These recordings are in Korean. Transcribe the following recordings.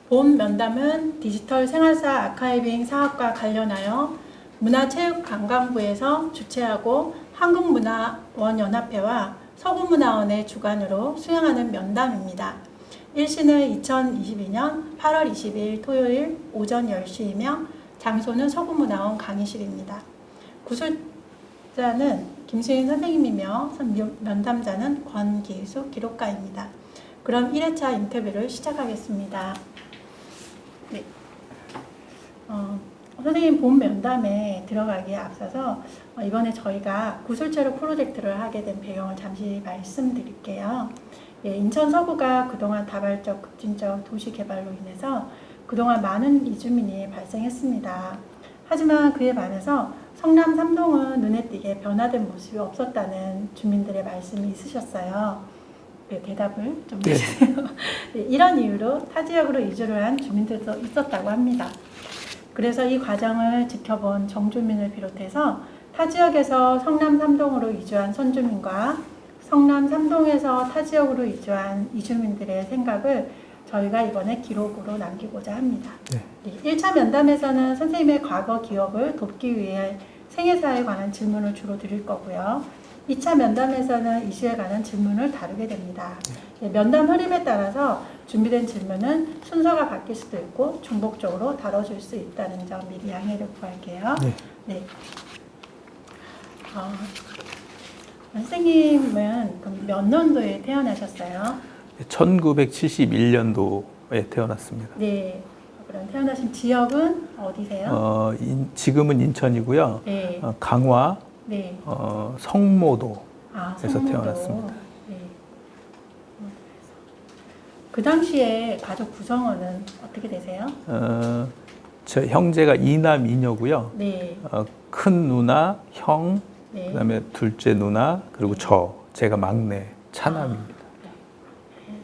본 면담은 디지털 생활사 아카이빙 사업과 관련하여 문화체육관광부에서 주최하고 한국문화원연합회와 서구문화원의 주관으로 수행하는 면담입니다. 일시는 2022년 8월 20일 토요일 오전 10시이며 장소는 서구문화원 강의실입니다. 구술자는 김수인 선생님이며 면담자는 권기숙 기록가입니다. 그럼 1회차 인터뷰를 시작하겠습니다. 네. 선생님 본 면담에 들어가기에 앞서서 이번에 저희가 구술체로 프로젝트를 하게 된 배경을 잠시 말씀드릴게요. 예, 인천 서구가 그동안 다발적 급진적 도시 개발로 인해서 그동안 많은 이주민이 발생했습니다. 하지만 그에 반해서 성남 3동은 눈에 띄게 변화된 모습이 없었다는 주민들의 말씀이 있으셨어요. 네, 대답을 좀 해주세요. 네, 이런 이유로 타 지역으로 이주를 한 주민들도 있었다고 합니다. 그래서 이 과정을 지켜본 정주민을 비롯해서 타 지역에서 성남 3동으로 이주한 선주민과 성남 3동에서 타 지역으로 이주한 이주민들의 생각을 저희가 이번에 기록으로 남기고자 합니다. 네. 1차 면담에서는 선생님의 과거 기억을 돕기 위해 생애사에 관한 질문을 주로 드릴 거고요. 2차 면담에서는 이슈에 관한 질문을 다루게 됩니다. 네, 면담 흐름에 따라서 준비된 질문은 순서가 바뀔 수도 있고 중복적으로 다뤄줄 수 있다는 점 미리 양해를 구할게요. 네. 네. 선생님은 그럼 몇 년도에 태어나셨어요? 1971년도에 태어났습니다. 네. 그럼 태어나신 지역은 어디세요? 지금은 인천이고요. 네. 강화, 네. 성모도에서 성모도. 태어났습니다. 네. 그 당시에 가족 구성원은 어떻게 되세요? 저 형제가 2남 2녀고요. 네. 큰 누나, 형, 네. 그다음에 둘째 누나, 그리고 제가 막내 차남입니다. 네.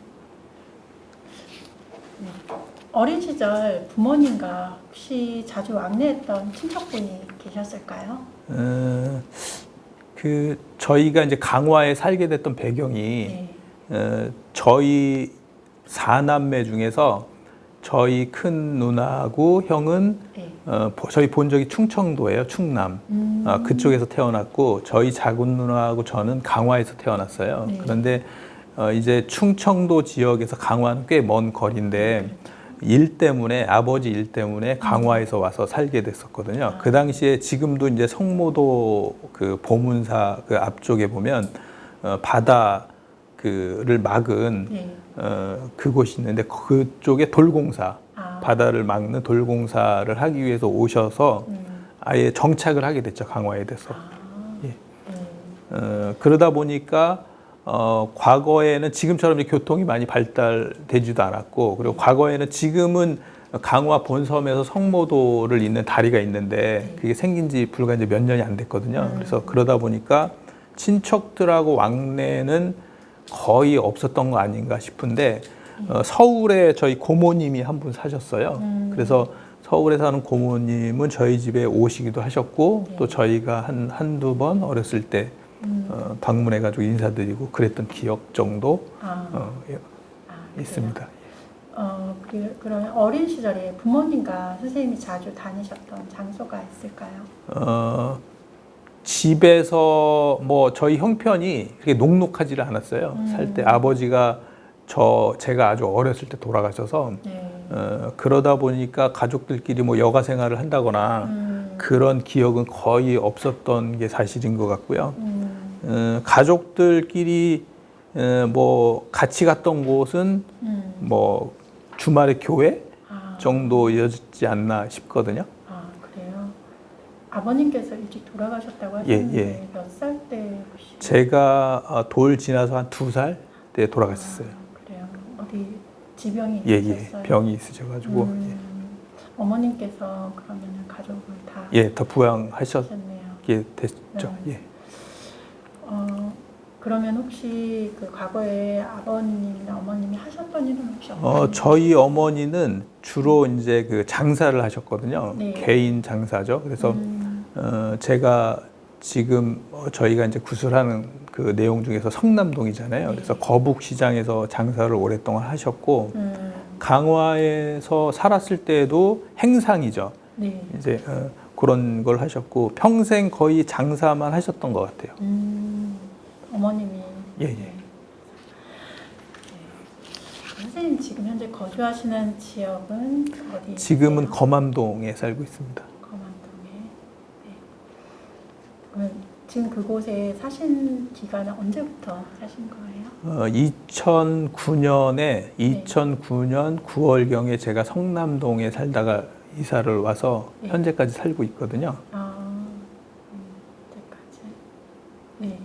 어린 시절 부모님과 혹시 자주 왕래했던 친척분이 계셨을까요? 저희가 이제 강화에 살게 됐던 배경이 저희 4남매 중에서 저희 큰 누나하고 형은 저희 본 적이 충청도예요, 충남. 그쪽에서 태어났고 저희 작은 누나하고 저는 강화에서 태어났어요. 네. 그런데 이제 충청도 지역에서 강화는 꽤 먼 거리인데 아버지 일 때문에 강화에서 와서 살게 됐었거든요. 그 당시에 지금도 이제 성모도 그 보문사 그 앞쪽에 보면 바다를 막은 그곳이 있는데 그쪽에 돌공사, 바다를 막는 돌공사를 하기 위해서 오셔서 아예 정착을 하게 됐죠, 강화에 대해서. 그러다 보니까 과거에는 지금처럼 교통이 많이 발달되지도 않았고, 그리고 과거에는 지금은 강화 본섬에서 성모도를 잇는 다리가 있는데 그게 생긴 지 불과 이제 몇 년이 안 됐거든요. 그래서 그러다 보니까 친척들하고 왕래는 거의 없었던 거 아닌가 싶은데 서울에 저희 고모님이 한 분 사셨어요. 그래서 서울에 사는 고모님은 저희 집에 오시기도 하셨고 또 저희가 한두 번 어렸을 때 방문해가지고 인사드리고 그랬던 기억 정도 있습니다. 그러면 어린 시절에 부모님과 선생님이 자주 다니셨던 장소가 있을까요? 집에서 저희 형편이 그렇게 녹록하지를 않았어요. 살 때 아버지가 제가 아주 어렸을 때 돌아가셔서 그러다 보니까 가족들끼리 여가 생활을 한다거나 그런 기억은 거의 없었던 게 사실인 것 같고요. 가족들끼리 같이 갔던 곳은 주말에 교회 정도였지 않나 싶거든요. 그래요? 아버님께서 일찍 돌아가셨다고 하셨는데 몇 살 때 혹시? 제가 돌 지나서 한 2살 때 돌아가셨어요. 그래요? 어디 지병이 있으셨어요? 병이 있으셔가지고. 어머님께서 그러면 가족을 다 더 부양하셨게 됐죠. 네. 그러면 혹시 그 과거에 아버님이나 어머님이 하셨던 일은 혹시 없나요? 저희 어머니는 주로 이제 그 장사를 하셨거든요. 개인 장사죠. 그래서 제가 지금 저희가 이제 구술하는 그 내용 중에서 성남동이잖아요. 그래서 거북시장에서 장사를 오랫동안 하셨고 강화에서 살았을 때도 행상이죠. 네. 이제 그런 걸 하셨고 평생 거의 장사만 하셨던 것 같아요. 어머님이. 예, 예. 네. 선생님 지금 현재 거주하시는 지역은 어디? 지금은 검암동에 살고 있습니다. 검암동에. 네. 그러면 지금 그곳에 사신 기간은 언제부터 사신 거예요? 2009년 9월경에 제가 성남동에 살다가 이사를 와서 네. 현재까지 살고 있거든요. 언제까지? 네.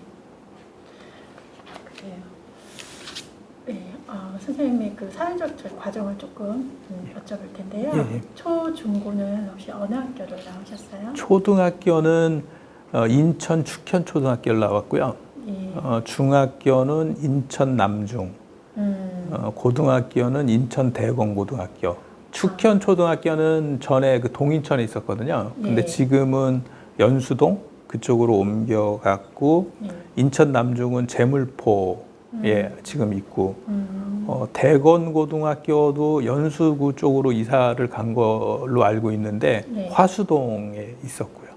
그래요. 네. 선생님의 그 사회적 과정을 조금 여쭤볼 텐데요. 예, 예. 초, 중고는 혹시 어느 학교를 나오셨어요? 초등학교는 인천 축현초등학교를 나왔고요. 예. 중학교는 인천 남중, 고등학교는 인천 대건고등학교. 축현초등학교는 전에 그 동인천에 있었거든요. 근데 예. 지금은 연수동 그쪽으로 옮겨갔고 예. 인천 남중은 제물포에 지금 있고 대건고등학교도 연수구 쪽으로 이사를 간 걸로 알고 있는데 네. 화수동에 있었고요.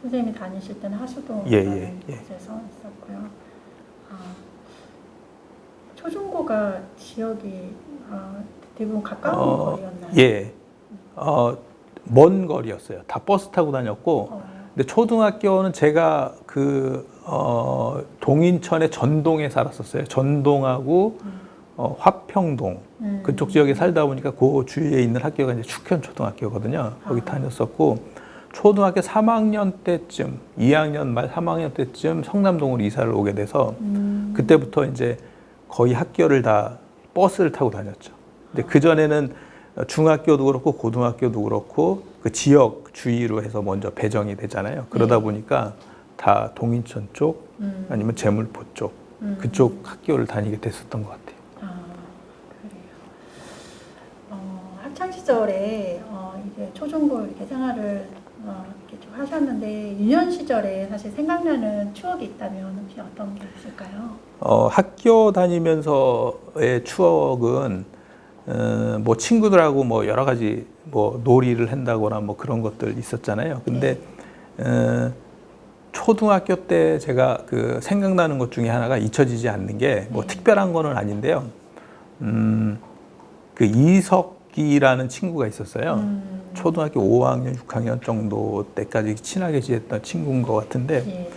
선생님이 다니실 때는 하수동 예, 곳에서 예. 있었고요. 초중고가 지역이 대부분 가까운 거리였나요? 예. 먼 거리였어요. 다 버스 타고 다녔고 근데 초등학교는 제가 동인천의 전동에 살았었어요. 전동하고 화평동 그쪽 지역에 살다 보니까 그 주위에 있는 학교가 이제 축현초등학교거든요. 거기 다녔었고 초등학교 3학년 때쯤, 2학년 말 3학년 때쯤 성남동으로 이사를 오게 돼서 그때부터 이제 거의 학교를 다 버스를 타고 다녔죠. 근데 그 전에는 중학교도 그렇고 고등학교도 그렇고 그 지역 주위로 해서 먼저 배정이 되잖아요. 그러다 보니까 다 동인천 쪽 아니면 제물포 쪽 그쪽 학교를 다니게 됐었던 것 같아요. 그래요. 학창 시절에 이제 초중고 이렇게 생활을 이렇게 좀 하셨는데 유년 시절에 사실 생각나는 추억이 있다면 혹시 어떤 게 있을까요? 학교 다니면서의 추억은 뭐 친구들하고 뭐 여러 가지 뭐 놀이를 한다거나 뭐 그런 것들 있었잖아요. 근데 초등학교 때 제가 그 생각나는 것 중에 하나가 잊혀지지 않는 게 뭐 특별한 거는 아닌데요. 그 이석기라는 친구가 있었어요. 초등학교 5학년, 6학년 정도 때까지 친하게 지냈던 친구인 것 같은데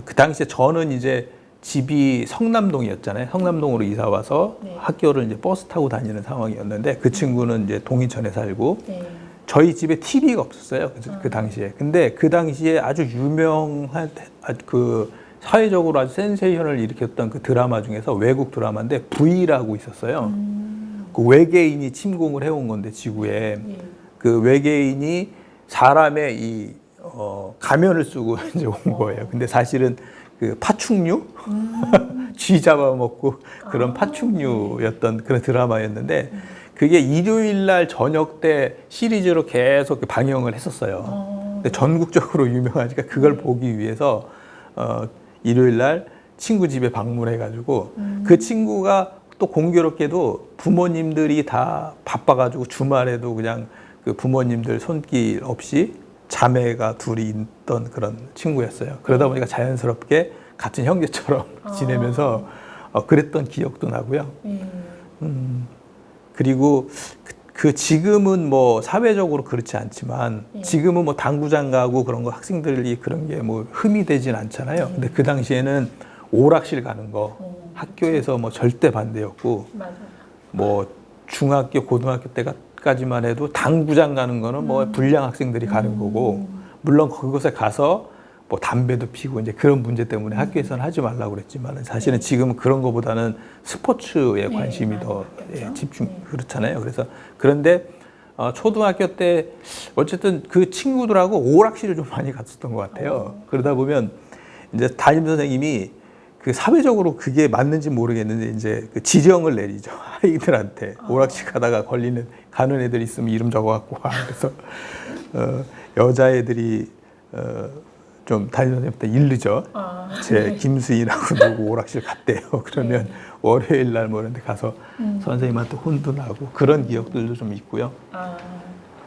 그 당시에 저는 이제 집이 성남동이었잖아요. 성남동으로 이사 와서 학교를 이제 버스 타고 다니는 상황이었는데 그 친구는 이제 동인천에 살고 저희 집에 TV가 없었어요. 그 당시에. 근데 그 당시에 아주 유명한 그 사회적으로 아주 센세이션을 일으켰던 그 드라마 중에서 외국 드라마인데 V라고 있었어요. 그 외계인이 침공을 해온 건데 지구에 그 외계인이 사람의 이 가면을 쓰고 이제 온 거예요. 근데 사실은 그 파충류, 쥐 잡아먹고 그런 파충류였던 그런 드라마였는데 그게 일요일 날 저녁 때 시리즈로 계속 방영을 했었어요. 근데 전국적으로 유명하니까 그걸 보기 위해서 일요일 날 친구 집에 방문해가지고 그 친구가 또 공교롭게도 부모님들이 다 바빠가지고 주말에도 그냥 그 부모님들 손길 없이 자매가 둘이 있던 그런 친구였어요. 그러다 보니까 자연스럽게 같은 형제처럼 지내면서 그랬던 기억도 나고요. 그리고 그 지금은 뭐 사회적으로 그렇지 않지만 지금은 뭐 당구장 가고 그런 거 학생들이 그런 게 뭐 흠이 되진 않잖아요. 근데 그 당시에는 오락실 가는 거 학교에서 뭐 절대 반대였고 뭐 중학교 고등학교 때까지만 해도 당구장 가는 거는 뭐 불량 학생들이 가는 거고 물론 그곳에 가서 뭐 담배도 피고 이제 그런 문제 때문에 학교에서는 하지 말라고 그랬지만 사실은 지금은 그런 거보다는 스포츠에 관심이 더 집중 그렇잖아요. 그래서 그런데 초등학교 때 어쨌든 그 친구들하고 오락실을 좀 많이 갔었던 것 같아요. 그러다 보면 이제 담임 선생님이 그 사회적으로 그게 맞는지 모르겠는데 이제 그 지령을 내리죠. 아이들한테 오락실 가다가 가는 애들 있으면 이름 적어갖고 와. 그래서 여자애들이 좀 담임 선생님보다 일르죠. 제 네. 김수인하고 누구 오락실 갔대요. 그러면 네. 월요일 날 뭐 이런 데 가서 선생님한테 혼도 나고 그런 기억들도 좀 있고요.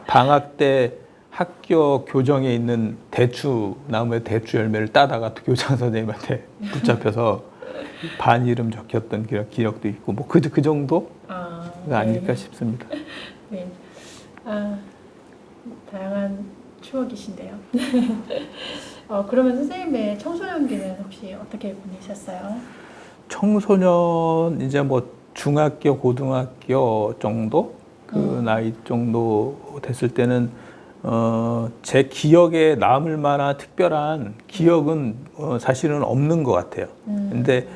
방학 때 학교 교정에 있는 대추 나무에 대추 열매를 따다가 또 교장 선생님한테 붙잡혀서 반 이름 적혔던 그런 기억도 있고 뭐 그 정도가 아닐까 싶습니다. 네. 다양한 추억이신데요. 그러면 선생님의 청소년기는 혹시 어떻게 보내셨어요? 청소년 이제 뭐 중학교, 고등학교 정도 그 나이 정도 됐을 때는 제 기억에 남을 만한 특별한 기억은 사실은 없는 것 같아요. 근데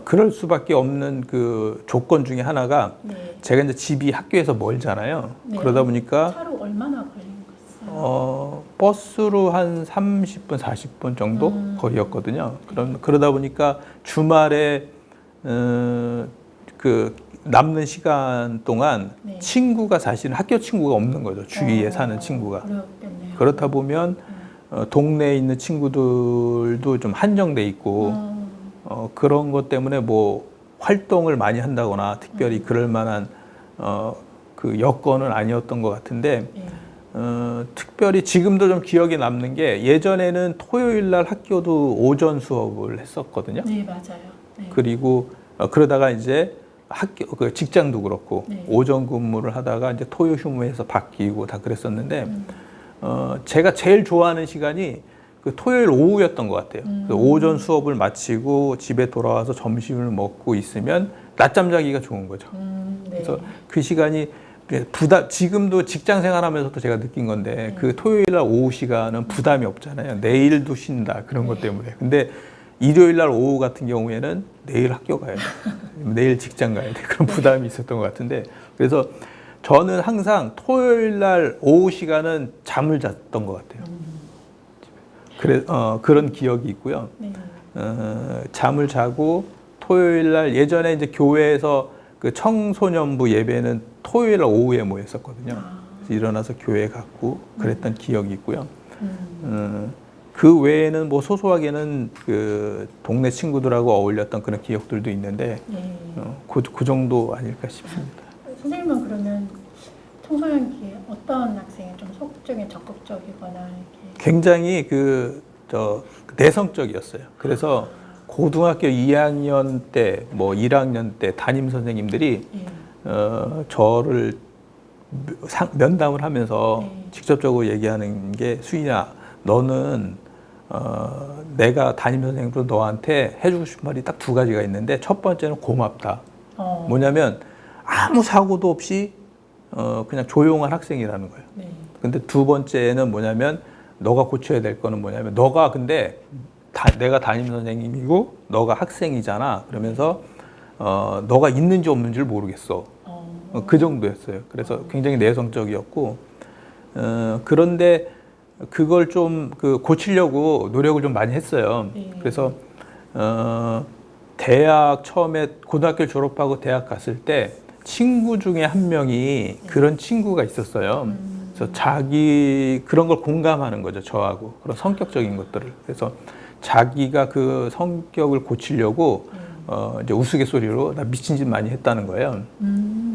그럴 수밖에 없는 그 조건 중에 하나가 네. 제가 이제 집이 학교에서 멀잖아요. 네. 그러다 보니까 차로 얼마나 걸린 거였어요? 버스로 한 30분, 40분 정도 거리였거든요. 그러다 보니까 주말에 그 남는 시간 동안 네. 친구가 사실은 학교 친구가 없는 거죠. 주위에 사는 친구가. 어렵겠네요. 그렇다 보면 동네에 있는 친구들도 좀 한정돼 있고 그런 것 때문에 뭐 활동을 많이 한다거나 특별히 그럴 만한 그 여건은 아니었던 것 같은데 네. 특별히 지금도 좀 기억에 남는 게 예전에는 토요일 날 학교도 오전 수업을 했었거든요. 네, 맞아요. 네. 그리고 그러다가 이제 학교 그 직장도 그렇고 네. 오전 근무를 하다가 이제 토요 휴무해서 바뀌고 다 그랬었는데 제가 제일 좋아하는 시간이 그 토요일 오후였던 것 같아요. 그 오전 수업을 마치고 집에 돌아와서 점심을 먹고 있으면 낮잠 자기가 좋은 거죠. 네. 그래서 그 시간이 지금도 직장 생활하면서도 제가 느낀 건데 그 토요일 날 오후 시간은 부담이 없잖아요. 내일도 쉰다 그런 것 때문에. 근데 일요일 날 오후 같은 경우에는 내일 학교 가야 돼. 내일 직장 가야 돼. 그런 부담이 있었던 것 같은데 그래서 저는 항상 토요일 날 오후 시간은 잠을 잤던 것 같아요. 그런 기억이 있고요. 네. 잠을 자고 토요일 날 예전에 이제 교회에서 그 청소년부 예배는 토요일 날 오후에 모였었거든요. 그래서 일어나서 교회 갔고 그랬던 기억이 있고요. 그 외에는 뭐 소소하게는 그 동네 친구들하고 어울렸던 그런 기억들도 있는데 네. 그 정도 아닐까 싶습니다. 선생님은 그러면 청소년기에 어떤 학생이 좀 소극적인 적극적이거나 이렇게 굉장히 내성적이었어요. 그래서 고등학교 2학년 때, 뭐 1학년 때 담임 선생님들이 저를 면담을 하면서 직접적으로 얘기하는 게 수인아, 너는 내가 담임 선생님으로 너한테 해주고 싶은 말이 딱 두 가지가 있는데 첫 번째는 고맙다. 뭐냐면 아무 사고도 없이 그냥 조용한 학생이라는 거예요. 네. 근데 두 번째는 뭐냐면 너가 고쳐야 될 거는 뭐냐면 너가 근데 내가 담임 선생님이고 너가 학생이잖아. 그러면서 너가 있는지 없는지를 모르겠어. 그 정도였어요. 그래서 굉장히 내성적이었고 그런데 그걸 좀 고치려고 노력을 좀 많이 했어요. 그래서 대학 처음에 고등학교를 졸업하고 대학 갔을 때 친구 중에 한 명이 그런 친구가 있었어요. 그래서 자기 그런 걸 공감하는 거죠. 저하고 그런 성격적인 것들을. 그래서 자기가 그 성격을 고치려고 이제 우스갯소리로 나 미친 짓 많이 했다는 거예요.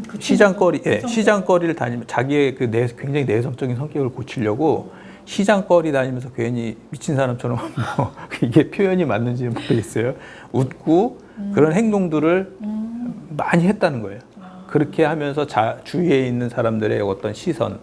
그 시장거리를 다니면 자기의 굉장히 내성적인 성격을 고치려고 시장거리 다니면서 괜히 미친 사람처럼 뭐 이게 표현이 맞는지는 모르겠어요. 웃고 그런 행동들을 많이 했다는 거예요. 그렇게 하면서 주위에 있는 사람들의 어떤 시선,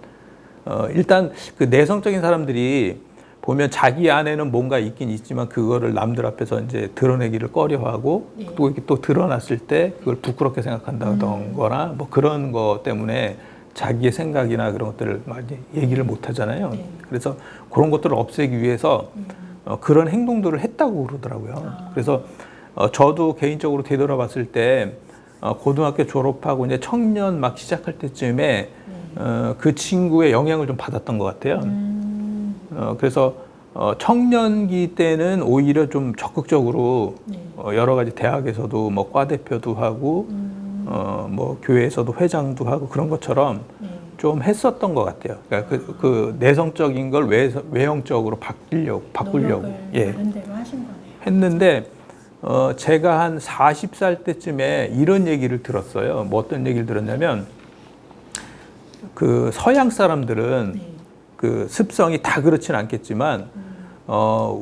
일단 그 내성적인 사람들이 보면 자기 안에는 뭔가 있긴 있지만 그거를 남들 앞에서 이제 드러내기를 꺼려하고 또 이렇게 또 드러났을 때 그걸 부끄럽게 생각한다거나 뭐 그런 거 때문에 자기의 생각이나 그런 것들을 많이 얘기를 못 하잖아요. 그래서 그런 것들을 없애기 위해서 그런 행동들을 했다고 그러더라고요. 그래서 저도 개인적으로 되돌아봤을 때 고등학교 졸업하고 이제 청년 막 시작할 때쯤에 그 친구의 영향을 좀 받았던 것 같아요. 그래서 청년기 때는 오히려 좀 적극적으로 여러 가지 대학에서도 뭐 과대표도 하고 뭐 교회에서도 회장도 하고 그런 것처럼 좀 했었던 것 같아요. 그러니까 그 내성적인 걸 외형적으로 바꾸려고 예, 다른 대로 하신 거네요. 했는데 제가 한 40살 때쯤에 이런 얘기를 들었어요. 뭐 어떤 얘기를 들었냐면 그 서양 사람들은 네. 그 습성이 다 그렇진 않겠지만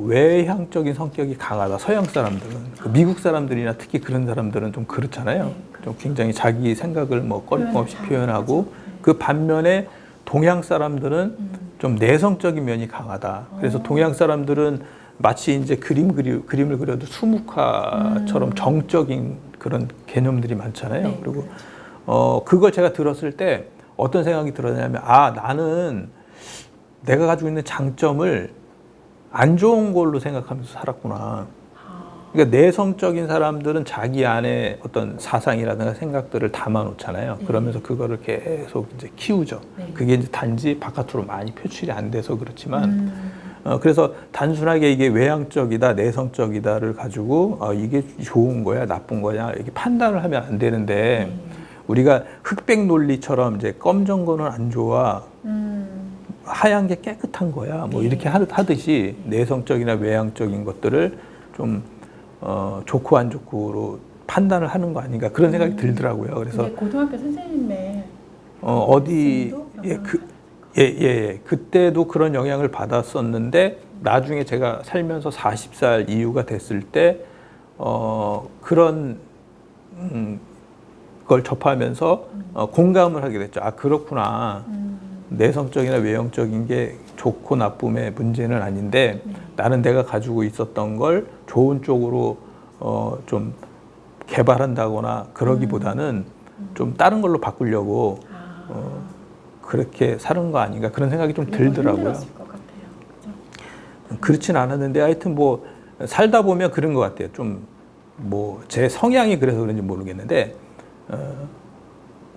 외향적인 성격이 강하다. 서양 사람들은 그 미국 사람들이나 특히 그런 사람들은 좀 그렇잖아요. 네, 좀 굉장히 자기 생각을 뭐 꺼림없이 표현을 표현하고 잘하죠. 네. 그 반면에 동양 사람들은 좀 내성적인 면이 강하다. 그래서 동양 사람들은 마치 이제 그림을 그려도 수묵화처럼 정적인 그런 개념들이 많잖아요. 네, 그리고 그렇죠. 그걸 제가 들었을 때 어떤 생각이 들었냐면 아 나는 내가 가지고 있는 장점을 안 좋은 걸로 생각하면서 살았구나. 아, 그러니까 내성적인 사람들은 자기 안에 어떤 사상이라든가 생각들을 담아놓잖아요. 네. 그러면서 그거를 계속 이제 키우죠. 네. 그게 이제 단지 바깥으로 많이 표출이 안 돼서 그렇지만, 그래서 단순하게 이게 외향적이다, 내성적이다를 가지고 이게 좋은 거야, 나쁜 거냐 이렇게 판단을 하면 안 되는데 네. 우리가 흑백 논리처럼 이제 검정 거는 안 좋아. 하얀 게 깨끗한 거야. 뭐 네. 이렇게 하듯이 내성적이나 외향적인 것들을 좀 좋고 안 좋고로 판단을 하는 거 아닌가 그런 생각이 들더라고요. 그래서 근데 고등학교 선생님의 어디 선생님도 그때도 그런 영향을 받았었는데 나중에 제가 살면서 40살 이후가 됐을 때 그런 걸 접하면서 공감을 하게 됐죠. 아 그렇구나. 내성적이나 외형적인 게 좋고 나쁨의 문제는 아닌데 나는 내가 가지고 있었던 걸 좋은 쪽으로 좀 개발한다거나 그러기보다는 좀 다른 걸로 바꾸려고 그렇게 사는 거 아닌가 그런 생각이 좀 들더라고요. 힘들었을 것 같아요. 그죠? 그렇진 않았는데 하여튼 뭐 살다 보면 그런 것 같아요. 좀 뭐 제 성향이 그래서 그런지 모르겠는데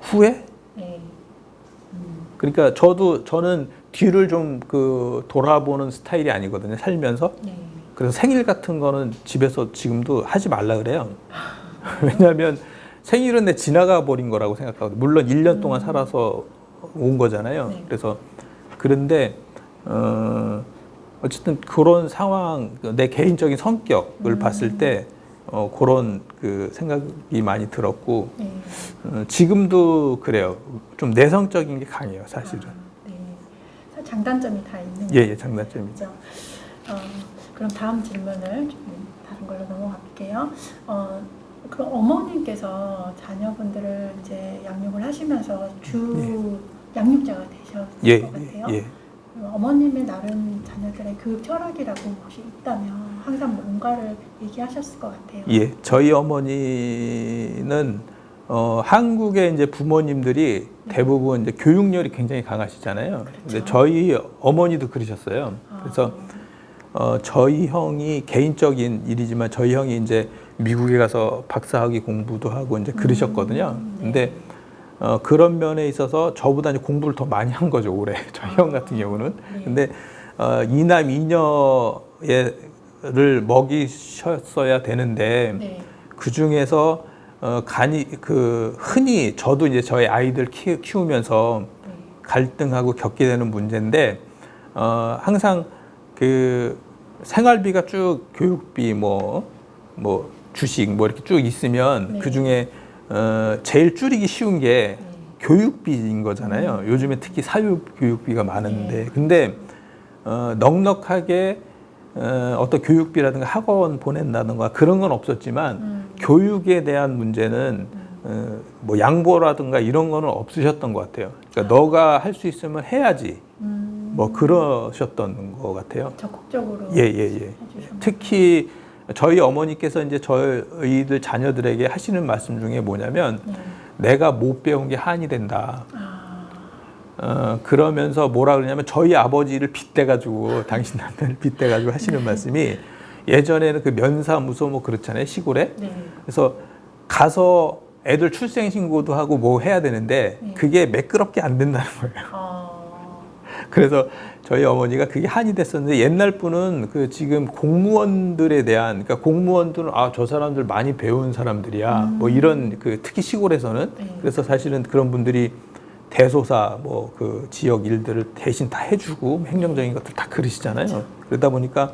후회? 네. 그러니까 저는 뒤를 좀 돌아보는 스타일이 아니거든요. 살면서. 네. 그래서 생일 같은 거는 집에서 지금도 하지 말라 그래요. 왜냐하면 생일은 내 지나가 버린 거라고 생각하거든요. 물론 1년 동안 살아서 온 거잖아요. 네. 그래서 그런데 어쨌든 그런 상황, 내 개인적인 성격을 봤을 때 그런 그 생각이 많이 들었고 네. 지금도 그래요. 좀 내성적인 게 강해요, 사실은. 네. 장단점이 다 있는 예, 장단점이죠. 거죠. 그럼 다음 질문을 좀 다른 걸로 넘어갈게요. 그럼 어머님께서 자녀분들을 이제 양육을 하시면서 주 양육자가 되셨을 것 같아요. 예. 어머님의 나름 자녀들의 교육 철학이라고 혹시 있다면 항상 뭔가를 얘기하셨을 것 같아요. 예, 저희 어머니는 한국의 이제 부모님들이 대부분 이제 교육열이 굉장히 강하시잖아요. 근데 저희 어머니도 그러셨어요. 그래서 저희 형이 개인적인 일이지만 저희 형이 이제 미국에 가서 박사학위 공부도 하고 이제 그러셨거든요. 근데 그런 면에 있어서 저보다 이제 공부를 더 많이 한 거죠, 올해. 저희 형 같은 경우는. 네. 근데 이남 이녀를 먹이셨어야 되는데 네. 그 중에서 흔히 저도 이제 저희 아이들 키우면서 갈등하고 겪게 되는 문제인데 항상 그 생활비가 쭉 교육비 뭐 주식 뭐 이렇게 쭉 있으면 네. 그 중에 제일 줄이기 쉬운 게 네. 교육비인 거잖아요. 요즘에 특히 사교육비가 많은데 네. 근데 넉넉하게 어떤 교육비라든가 학원 보낸다든가 그런 건 없었지만 교육에 대한 문제는 뭐 양보라든가 이런 거는 없으셨던 것 같아요. 그러니까 너가 할 수 있으면 해야지. 뭐 그러셨던 것 같아요. 적극적으로 예. 해주셨나요? 특히 저희 어머니께서 이제 저희들 자녀들에게 하시는 말씀 중에 뭐냐면 내가 못 배운 게 한이 된다. 그러면서 뭐라 그러냐면 저희 아버지를 빗대가지고 당신 남편을 빗대가지고 하시는 말씀이 예전에는 그 면사무소 뭐 그렇잖아요, 시골에. 네. 그래서 가서 애들 출생신고도 하고 뭐 해야 되는데 그게 매끄럽게 안 된다는 거예요. 그래서 저희 어머니가 그게 한이 됐었는데 옛날 분은 그 지금 공무원들에 대한 그러니까 공무원들은 저 사람들 많이 배운 사람들이야 뭐 이런 그 특히 시골에서는 그래서 사실은 그런 분들이 대소사 뭐 그 지역 일들을 대신 다 해주고 행정적인 것들 다 그러시잖아요. 그렇죠. 그러다 보니까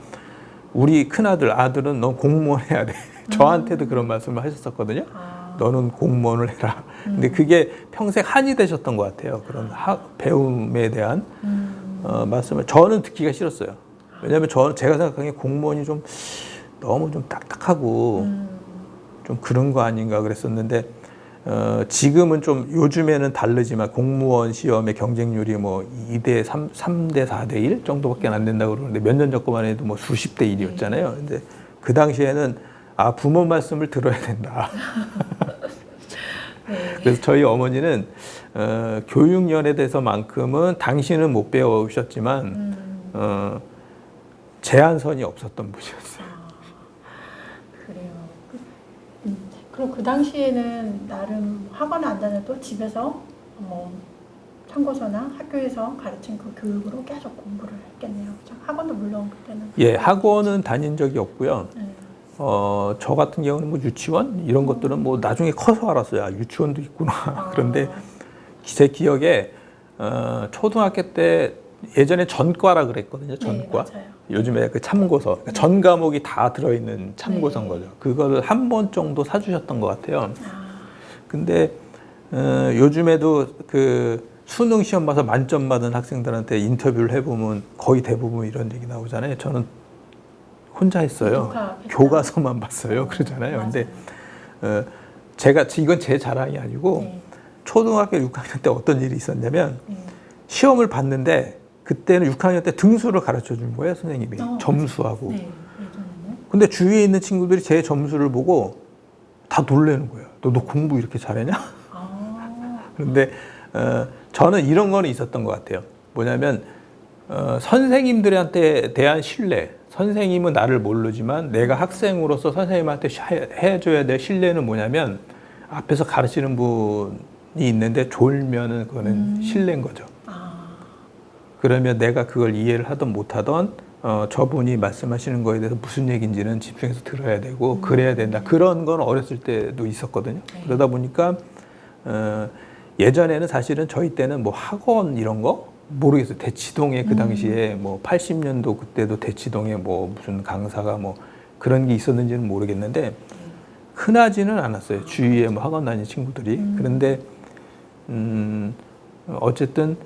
우리 큰아들, 아들은 넌 공무원 해야 돼. 저한테도 그런 말씀을 하셨었거든요. 너는 공무원을 해라. 근데 그게 평생 한이 되셨던 것 같아요. 그런 배움에 대한 말씀을 저는 듣기가 싫었어요. 왜냐하면 제가 생각하기에 공무원이 좀 너무 좀 딱딱하고 좀 그런 거 아닌가 그랬었는데 지금은 좀 요즘에는 다르지만 공무원 시험의 경쟁률이 뭐 2대 3대 4대 1 정도밖에 안 된다고 그러는데 몇 년 전만 해도 뭐 수십 대 1이었잖아요. 근데 그 당시에는 부모 말씀을 들어야 된다. 네. 그래서 저희 어머니는 교육연에 대해서만큼은 당신은 못 배우셨지만 제한선이 없었던 분이었어요. 그래요. 그럼 그 당시에는 나름 학원 안 다녀도 집에서 참고서나 학교에서 가르친 그 교육으로 계속 공부를 했겠네요. 그렇죠? 학원도 물론 그때는. 예, 학원은 다닌 적이 없고요. 네. 저 같은 경우는 뭐 유치원 이런 것들은 뭐 나중에 커서 알았어요. 유치원도 있구나. 그런데 제 기억에 초등학교 때 예전에 전과라 그랬거든요. 전과. 네, 맞아요. 요즘에 그 참고서. 그러니까 전 과목이 다 들어있는 참고서인 네. 거죠. 그거를 한 번 정도 사주셨던 것 같아요. 근데 요즘에도 그 수능 시험 봐서 만점 받은 학생들한테 인터뷰를 해보면 거의 대부분 이런 얘기 나오잖아요. 저는 혼자 했어요. 교과서만 봤어요. 그러잖아요. 맞아요. 근데 제가 이건 제 자랑이 아니고 네. 초등학교 6학년 때 어떤 일이 있었냐면 시험을 봤는데 그때는 6학년 때 등수를 가르쳐 준 거예요, 선생님이. 점수하고. 네. 예전에는. 근데 주위에 있는 친구들이 제 점수를 보고 다 놀라는 거예요. 너 공부 이렇게 잘하냐? 그런데 저는 이런 거는 있었던 것 같아요. 뭐냐면 선생님들한테 대한 신뢰. 선생님은 나를 모르지만 내가 학생으로서 선생님한테 해줘야 될 신뢰는 뭐냐면 앞에서 가르치는 분이 있는데 졸면은 그거는 신뢰인 거죠. 그러면 내가 그걸 이해를 하든 못하든 저분이 말씀하시는 거에 대해서 무슨 얘기인지는 집중해서 들어야 되고 그래야 된다. 그런 건 어렸을 때도 있었거든요. 그러다 보니까 예전에는 사실은 저희 때는 뭐 학원 이런 거 모르겠어요. 대치동에 그 당시에 뭐 80년도 그때도 대치동에 뭐 무슨 강사가 뭐 그런 게 있었는지는 모르겠는데 흔하지는 않았어요. 주위에 뭐 학원 다니는 친구들이. 그런데 어쨌든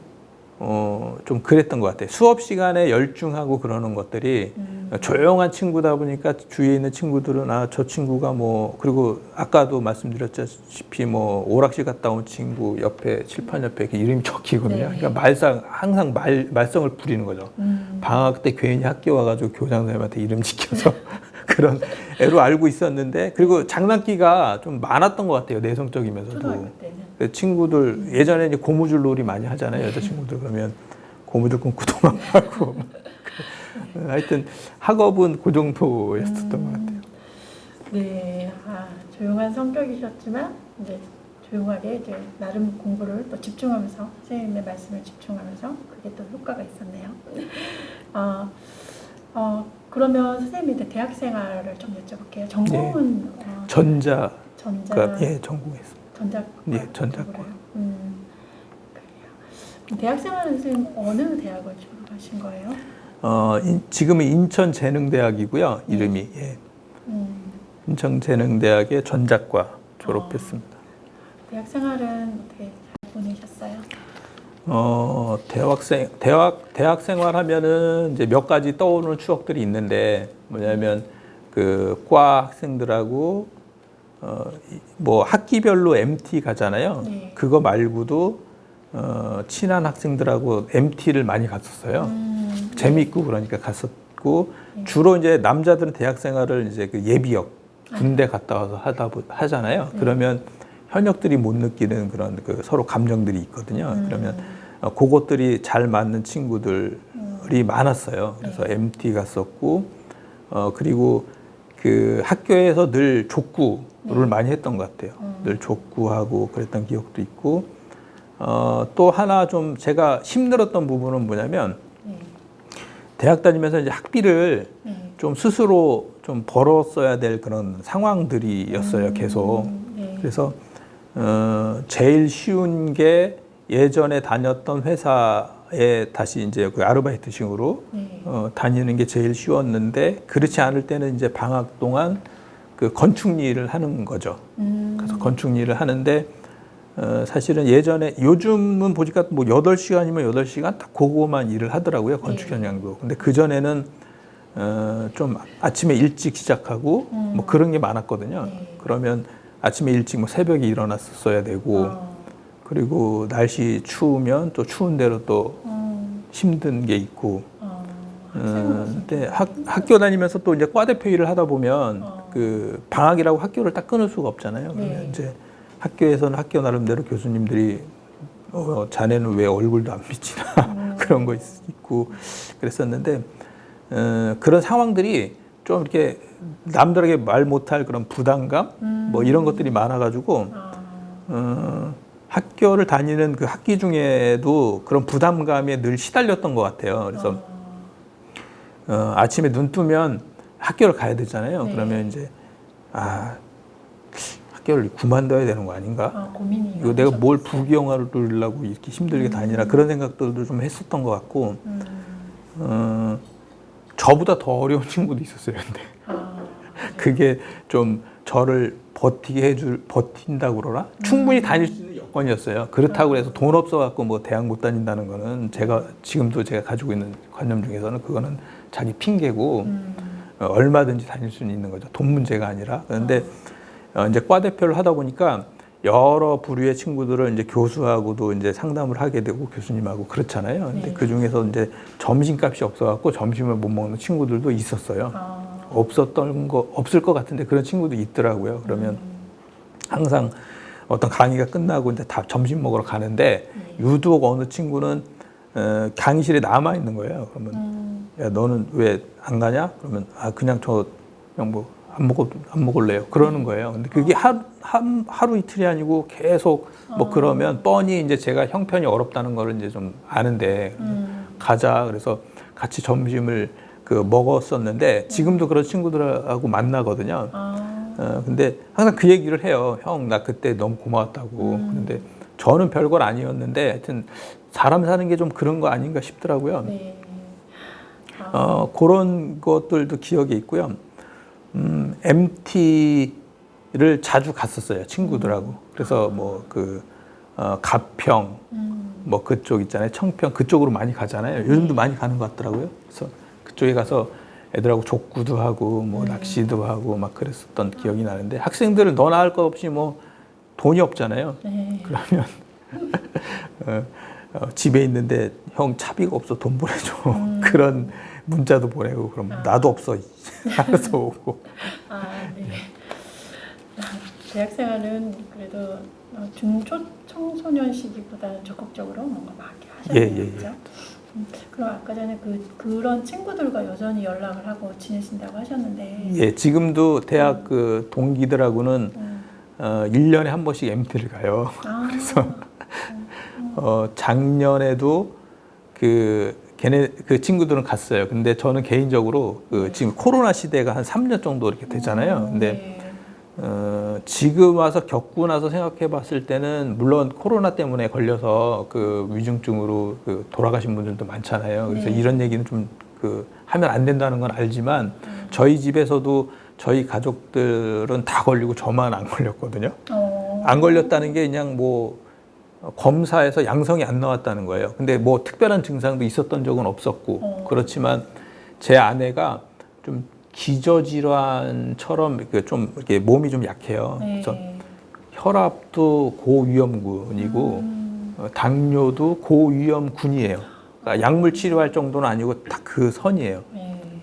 좀 그랬던 것 같아요. 수업 시간에 열중하고 그러는 것들이 조용한 친구다 보니까 주위에 있는 친구들은 저 친구가 뭐 그리고 아까도 말씀드렸다시피 뭐 오락실 갔다 온 친구 옆에 칠판 옆에 이름이 적히거든요. 네. 그러니까 항상 말썽을 부리는 거죠. 방학 때 괜히 학교 와가지고 교장 선생님한테 이름 지켜서 그런 애로 알고 있었는데 그리고 장난기가 좀 많았던 것 같아요. 내성적이면서도. 초등학교 때는. 그 친구들 예전에 이제 고무줄 놀이 많이 하잖아요. 여자친구들 그러면 고무줄 끊고 도망가고 하여튼 학업은 그 정도였었던 것 같아요. 네, 조용한 성격이셨지만 이제 조용하게 이제 나름 공부를 또 집중하면서 선생님의 말씀을 집중하면서 그게 또 효과가 있었네요. 그러면 선생님한테 대학 생활을 좀 여쭤볼게요. 전공은 전자. 예, 전공했습니다. 전자과. 예, 전자과. 그래요. 대학 생활은 선생님 어느 대학을 졸업하신 거예요? 지금은 인천재능대학이고요. 이름이 예. 인천재능대학의 전자과 졸업했습니다. 대학 생활은 어떻게 잘 보내셨어요? 대학 생활하면은 이제 몇 가지 떠오르는 추억들이 있는데 뭐냐면 그 과 학생들하고 뭐 학기별로 MT 가잖아요. 네. 그거 말고도 친한 학생들하고 MT를 많이 갔었어요. 재밌고 그러니까 갔었고 주로 이제 남자들은 대학 생활을 이제 그 예비역 군대 갔다 와서 하잖아요. 그러면 현역들이 못 느끼는 그런 그 서로 감정들이 있거든요. 그러면 그것들이 잘 맞는 친구들이 많았어요. 그래서 MT 갔었고 그리고 그 학교에서 늘 족구를 많이 했던 것 같아요. 늘 족구하고 그랬던 기억도 있고 또 하나 좀 제가 힘들었던 부분은 뭐냐면 대학 다니면서 이제 학비를 좀 스스로 좀 벌었어야 될 그런 상황들이었어요. 계속. 그래서 제일 쉬운 게 예전에 다녔던 회사에 다시 이제 그 아르바이트식으로 네. 다니는 게 제일 쉬웠는데 그렇지 않을 때는 이제 방학 동안 그 건축 일을 하는 거죠. 그래서 건축 일을 하는데 사실은 예전에 요즘은 보니까 뭐 8시간이면 8시간 딱 그거만 일을 하더라고요. 건축 네. 현장도. 근데 그전에는 좀 아침에 일찍 시작하고 뭐 그런 게 많았거든요. 네. 그러면 아침에 일찍 뭐 새벽에 일어났어야 되고 그리고 날씨 추우면 또 추운 대로 또 힘든 게 있고 근데 학교 다니면서 또 이제 과대표 일을 하다 보면 그 방학이라고 학교를 딱 끊을 수가 없잖아요. 그러면 네. 이제 학교에서는 학교 나름대로 교수님들이 자네는 왜 얼굴도 안 비치나 그런 거 있고 그랬었는데 그런 상황들이 좀 이렇게 남들에게 말 못할 그런 부담감 뭐 이런 것들이 많아가지고 학교를 다니는 그 학기 중에도 그런 부담감에 늘 시달렸던 것 같아요. 그래서 아침에 눈 뜨면 학교를 가야 되잖아요. 네. 그러면 이제 학교를 그만둬야 되는 거 아닌가? 고민이 이거 내가 뭘 많으셨겠어요. 부경화를 하려고 이렇게 힘들게 다니나 그런 생각들도 좀 했었던 것 같고 저보다 더 어려운 친구도 있었어요. 근데 그게 좀 저를 버틴다고 그러나? 충분히 다닐 수 있는 여건이었어요. 그렇다고 해서 돈 없어갖고 뭐 대학 못 다닌다는 거는 지금도 제가 가지고 있는 관념 중에서는 그거는 자기 핑계고 얼마든지 다닐 수는 있는 거죠. 돈 문제가 아니라. 그런데 이제 과 대표를 하다 보니까 여러 부류의 친구들을 이제 교수하고도 이제 상담을 하게 되고 교수님하고 그렇잖아요. 근데 그 중에서 이제 점심값이 없어갖고 점심을 못 먹는 친구들도 있었어요. 없을 것 같은데 그런 친구도 있더라고요. 그러면 항상 어떤 강의가 끝나고 이제 다 점심 먹으러 가는데 유독 어느 친구는 강의실에 남아 있는 거예요. 그러면 야 너는 왜 안 가냐? 그러면 그냥 뭐 안 먹을래요. 그러는 거예요. 근데 그게 하루 이틀이 아니고 계속 뭐 그러면 뻔히 이제 제가 형편이 어렵다는 거를 이제 좀 아는데 가자. 그래서 같이 점심을 먹었었는데 지금도 그런 친구들하고 만나거든요. 근데 항상 그 얘기를 해요. 형, 나 그때 너무 고마웠다고. 근데 저는 별걸 아니었는데 하여튼 사람 사는 게 좀 그런 거 아닌가 싶더라고요. 네. 그런 것들도 기억에 있고요. MT를 자주 갔었어요. 친구들하고. 그래서 가평, 뭐 그쪽 있잖아요. 청평 그쪽으로 많이 가잖아요. 요즘도 많이 가는 것 같더라고요. 그래서 그쪽에 가서 애들하고 족구도 하고 뭐 낚시도 하고 막 그랬었던 기억이 나는데 학생들은 너나 할 것 없이 뭐 돈이 없잖아요. 네. 그러면 집에 있는데 형 차비가 없어 돈 보내줘 그런 문자도 보내고 그럼 나도 없어 알아서 오고. 네. 대학 생활은 그래도 청소년 시기보다는 적극적으로 뭔가 막 하셨겠죠. 그럼 아까 전에 그런 친구들과 여전히 연락을 하고 지내신다고 하셨는데. 예, 지금도 대학 그 동기들하고는 1년에 한 번씩 MT를 가요. 그래서 작년에도 그 친구들은 갔어요. 근데 저는 개인적으로 지금 코로나 시대가 한 3년 정도 이렇게 되잖아요. 근데 지금 와서 겪고 나서 생각해 봤을 때는 물론 코로나 때문에 걸려서 그 위중증으로 돌아가신 분들도 많잖아요. 그래서 이런 얘기는 좀 하면 안 된다는 건 알지만 저희 집에서도 저희 가족들은 다 걸리고 저만 안 걸렸거든요. 안 걸렸다는 게 그냥 뭐 검사에서 양성이 안 나왔다는 거예요. 근데 뭐 특별한 증상도 있었던 적은 없었고 그렇지만 제 아내가 좀 기저질환처럼 좀 이렇게 몸이 좀 약해요. 그래서 혈압도 고위험군이고 당뇨도 고위험군이에요. 그러니까 약물 치료할 정도는 아니고 딱 그 선이에요.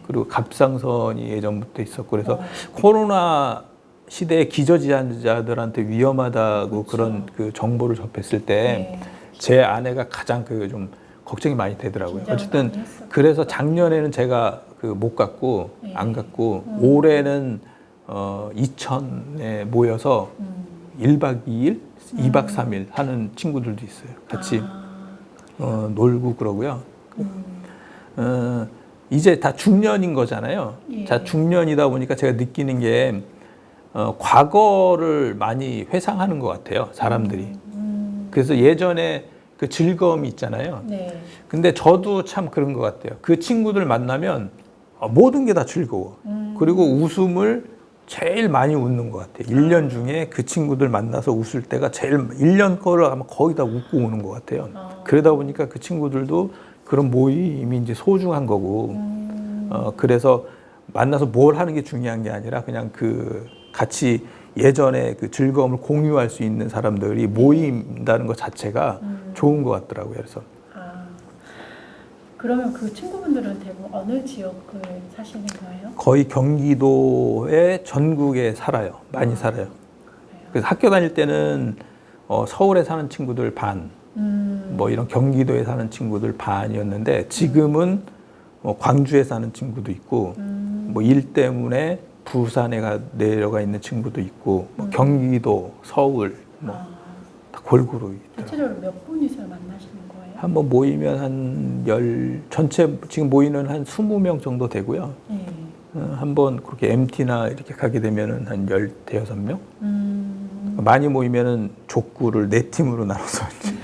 그리고 갑상선이 예전부터 있었고 그래서 코로나 시대의 기저질환자들한테 위험하다고 그런 정보를 접했을 때 제 아내가 가장 좀 걱정이 많이 되더라고요. 어쨌든 그래서 작년에는 제가 못 갔고 안 갔고 올해는 이천에 모여서 1박 2일, 2박 3일 하는 친구들도 있어요. 같이 놀고 그러고요. 이제 다 중년인 거잖아요. 자, 중년이다 보니까 제가 느끼는 게 과거를 많이 회상하는 것 같아요. 사람들이. 그래서 예전에 그 즐거움이 있잖아요. 네. 근데 저도 참 그런 것 같아요. 그 친구들 만나면 모든 게 다 즐거워. 그리고 웃음을 제일 많이 웃는 것 같아요. 1년 중에 그 친구들 만나서 웃을 때가 제일 1년 거를 아마 거의 다 웃고 오는 것 같아요. 그러다 보니까 그 친구들도 그런 모임이 이제 소중한 거고, 그래서 만나서 뭘 하는 게 중요한 게 아니라 그냥 그 같이 예전에 그 즐거움을 공유할 수 있는 사람들이 모인다는 것 자체가 좋은 것 같더라고요. 그래서 그러면 그 친구분들은 대부분 어느 지역을 사시는 거예요? 거의 경기도의 전국에 살아요. 많이 살아요. 그래서 학교 다닐 때는 서울에 사는 친구들 반, 뭐 이런 경기도에 사는 친구들 반이었는데 지금은 광주에 사는 친구도 있고 뭐 일 때문에 부산에 내려가 있는 친구도 있고 뭐 경기도, 서울 뭐 다 골고루 있더라고요. 대체적으로 몇 분이서 만나시는 거예요? 한번 모이면 전체 지금 모이는 한 20명 정도 되고요. 네. 한번 그렇게 MT나 이렇게 가게 되면은 한 15명? 많이 모이면은 족구를 4팀으로 나눠서 이제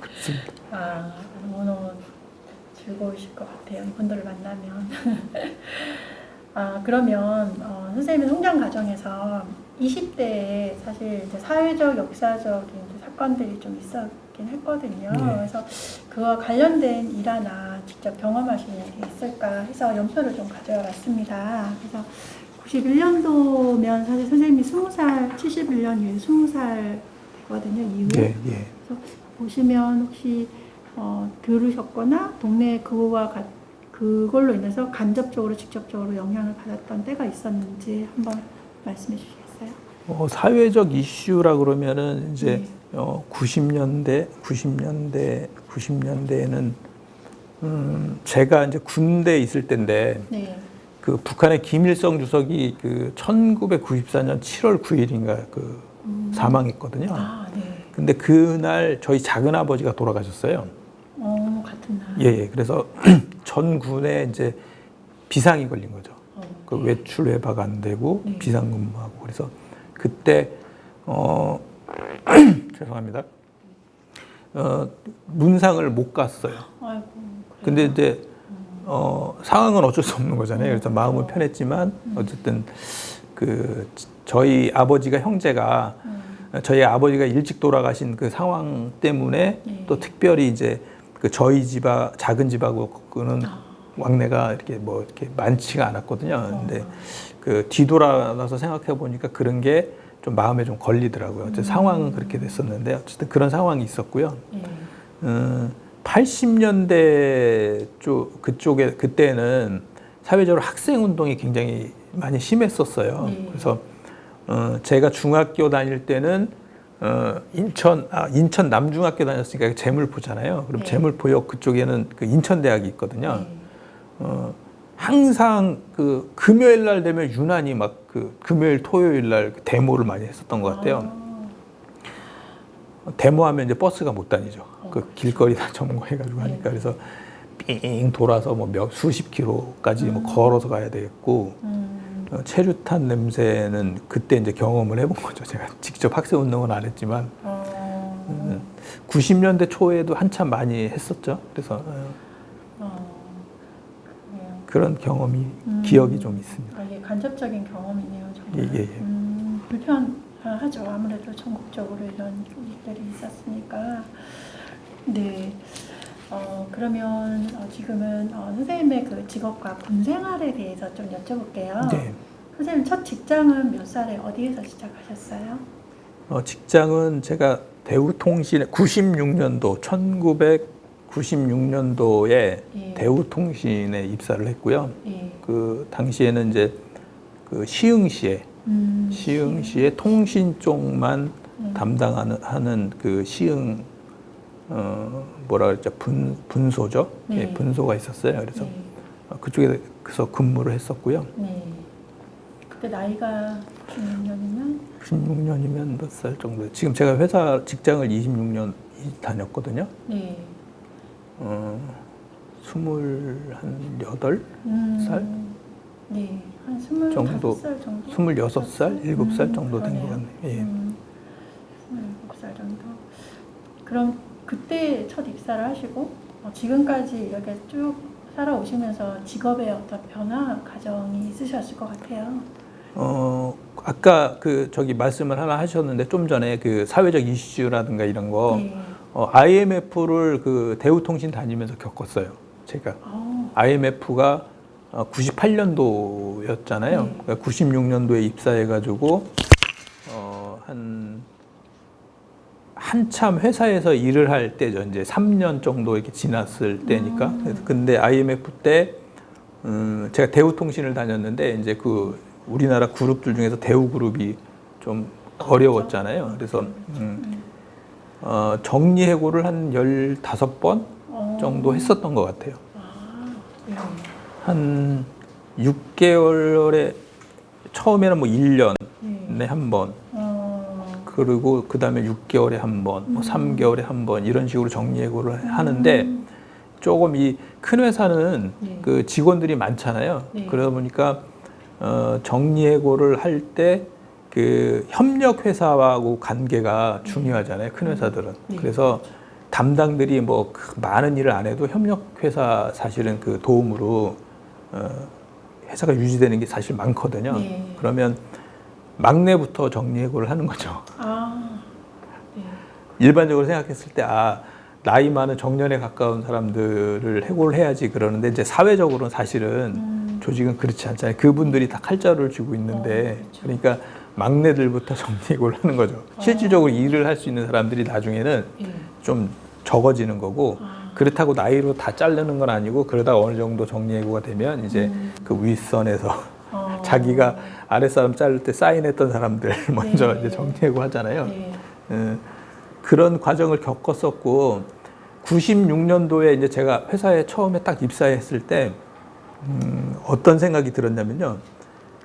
그렇습니다. 너무너무 즐거우실 것 같아요. 이분들을 만나면. 그러면 선생님의 성장 과정에서 20대에 사실 이제 사회적, 역사적인 이제 사건들이 좀 있었긴 했거든요. 네. 그래서 그와 관련된 일화나 직접 경험하신 일이 있을까 해서 연표를 좀 가져와 봤습니다. 그래서 91년도면 사실 선생님이 20살, 71년 이후에 20살 되거든요. 이후에. 예, 예. 그래서 보시면 혹시 들으셨거나 동네 그걸로 인해서 간접적으로 직접적으로 영향을 받았던 때가 있었는지 한번 말씀해 주시겠어요? 사회적 이슈라 그러면은 이제 네. 90년대에는 제가 이제 군대에 있을 때인데 네. 그 북한의 김일성 주석이 그 1994년 7월 9일인가 그 사망했거든요. 네. 근데 그날 저희 작은 아버지가 돌아가셨어요. 같은 날. 예. 그래서 전 군에 이제 비상이 걸린 거죠. 그 네. 외출 외박 안 되고 네. 비상근무하고 그래서 그때 죄송합니다. 문상을 못 갔어요. 아이고. 근데 이제 상황은 어쩔 수 없는 거잖아요. 그래서 마음은 편했지만 어쨌든 그 저희 아버지가 형제가 저희 아버지가 일찍 돌아가신 그 상황 때문에 네. 또 특별히 이제 그 저희 작은 집하고는 왕래가 이렇게 많지가 않았거든요. 근데 그 뒤돌아서 생각해 보니까 그런 게 좀 마음에 좀 걸리더라고요. 어쨌든 상황은 그렇게 됐었는데 어쨌든 그런 상황이 있었고요. 80년대 그쪽에 그때는 사회적으로 학생 운동이 굉장히 많이 심했었어요. 네. 그래서 제가 중학교 다닐 때는 인천 남중학교 다녔으니까 재물포잖아요. 그럼 네. 재물포역 그쪽에는 그 인천대학이 있거든요. 네. 항상 그 금요일 날 되면 유난히 막 그 금요일 토요일 날 데모를 많이 했었던 것 같아요. 데모하면 이제 버스가 못 다니죠. 그 길거리 다 점거해가지고 하니까 그래서 삥 돌아서 뭐 수십 킬로까지 뭐 걸어서 가야 되겠고 체류탄 냄새는 그때 이제 경험을 해본 거죠. 제가 직접 학생 운동은 안 했지만 90년대 초에도 한참 많이 했었죠. 그래서 그런 경험이 기억이 좀 있습니다. 이게 간접적인 경험이네요, 정말. 예. 불편하죠. 아무래도 전국적으로 이런 일들이 있었으니까. 네. 그러면 지금은 선생님의 그 직업과 군 생활에 대해서 좀 여쭤볼게요. 네. 선생님 첫 직장은 몇 살에 어디에서 시작하셨어요? 직장은 제가 대우통신에 1996년도에 예. 대우통신에 입사를 했고요. 예. 그 당시에는 이제 그 시흥시에 통신 쪽만 담당하는 그 시흥 뭐라 그랬죠? 분소죠. 네. 예, 분소가 있었어요. 그래서 네. 그쪽에서 근무를 했었고요. 네. 그때 나이가 16년이면 16년이면 몇 살 정도? 지금 제가 직장을 26년 다녔거든요. 네. 28살? 네. 한 25살 정도, 정도? 26살, 7살 정도 된 것 같네요. 예. 27살 정도. 그럼 그때 첫 입사를 하시고 지금까지 이렇게 쭉 살아오시면서 직업의 어떤 변화 과정이 있으셨을 것 같아요. 아까 저기 말씀을 하나 하셨는데 좀 전에 그 사회적 이슈라든가 이런 거 네. IMF를 그 대우통신 다니면서 겪었어요. 제가 IMF가 98년도였잖아요. 네. 그러니까 96년도에 입사해가지고 한참 회사에서 일을 할 때죠. 이제 3년 정도 이렇게 지났을 때니까. 근데 IMF 때 제가 대우통신을 다녔는데 이제 그 우리나라 그룹들 중에서 대우그룹이 좀 어려웠잖아요. 그래서 정리해고를 한 15번 정도 했었던 것 같아요. 네. 한 6개월에 처음에는 뭐 1년에 한 번, 그리고 그 다음에 6개월에 한 번, 뭐 3개월에 한 번 이런 식으로 정리해고를 하는데 조금 이 큰 회사는 네. 그 직원들이 많잖아요. 네. 그러다 보니까 정리해고를 할 때 그 협력 회사하고 관계가 중요하잖아요. 큰 회사들은. 네. 그래서 담당들이 뭐 많은 일을 안 해도 협력 회사 사실은 그 도움으로 회사가 유지되는 게 사실 많거든요. 네. 그러면 막내부터 정리해고를 하는 거죠. 네. 일반적으로 생각했을 때 나이 많은 정년에 가까운 사람들을 해고를 해야지 그러는데 이제 사회적으로는 사실은 조직은 그렇지 않잖아요. 그분들이 다 칼자루를 쥐고 있는데 그렇죠. 그러니까 막내들부터 정리해고를 하는 거죠. 실질적으로 일을 할 수 있는 사람들이 나중에는 네. 좀 적어지는 거고 그렇다고 나이로 다 자르는 건 아니고 그러다 어느 정도 정리해고가 되면 이제 그 윗선에서 자기가 아랫사람 자를 때 사인했던 사람들 먼저 네. 이제 정리해고 하잖아요. 네. 그런 과정을 겪었었고 96년도에 이제 제가 회사에 처음에 딱 입사했을 때 어떤 생각이 들었냐면요.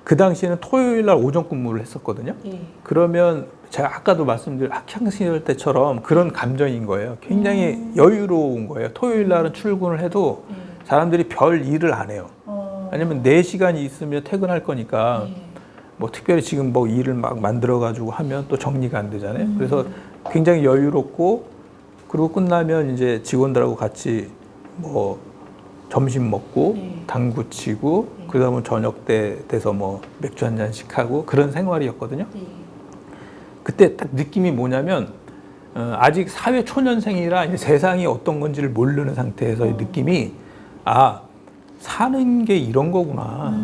그 당시에는 토요일 날 오전 근무를 했었거든요. 네. 그러면 제가 아까도 말씀드린 학창 시절 때처럼 그런 감정인 거예요. 굉장히 여유로운 거예요. 토요일 날은 출근을 해도 사람들이 별 일을 안 해요. 왜냐면 4시간이 있으면 퇴근할 거니까 뭐 특별히 지금 뭐 일을 막 만들어 가지고 하면 또 정리가 안 되잖아요. 그래서 굉장히 여유롭고 그리고 끝나면 이제 직원들하고 같이 뭐 점심 먹고 네. 당구 치고 그다음에 저녁 때 돼서 뭐 맥주 한 잔씩 하고 그런 생활이었거든요. 네. 그때 딱 느낌이 뭐냐면 아직 사회 초년생이라 이제 세상이 어떤 건지를 모르는 상태에서의 느낌이 사는 게 이런 거구나.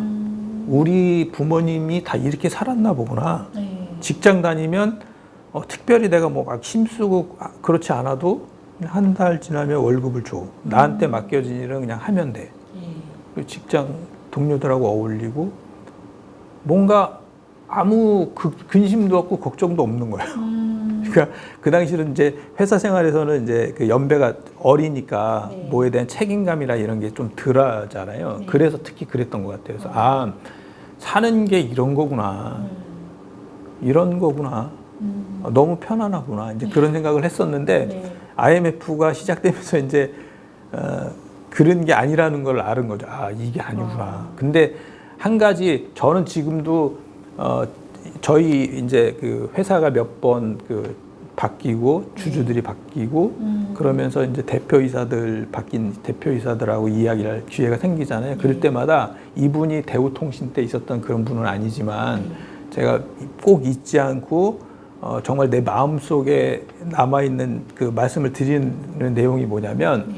우리 부모님이 다 이렇게 살았나 보구나. 네. 직장 다니면 특별히 내가 뭐 막 힘쓰고 그렇지 않아도 한 달 지나면 월급을 줘. 나한테 맡겨진 일은 그냥 하면 돼. 그리고 직장 동료들하고 어울리고 뭔가 아무 근심도 없고 걱정도 없는 거예요. 그러니까 그 당시는 이제 회사 생활에서는 이제 그 연배가 어리니까 네. 뭐에 대한 책임감이나 이런 게 좀 덜하잖아요. 네. 그래서 특히 그랬던 것 같아요. 그래서 사는 게 이런 거구나. 이런 거구나. 너무 편안하구나. 이제 그런 생각을 했었는데 네. IMF가 시작되면서 이제 그런 게 아니라는 걸 아는 거죠. 이게 아니구나. 근데 한 가지 저는 지금도 저희 이제 그 회사가 몇 번 그 바뀌고 주주들이 바뀌고 그러면서 이제 대표이사들 바뀐 대표이사들하고 이야기를 할 기회가 생기잖아요. 그럴 때마다 이분이 대우통신 때 있었던 그런 분은 아니지만 제가 꼭 잊지 않고 정말 내 마음속에 남아있는 그 말씀을 드리는 내용이 뭐냐면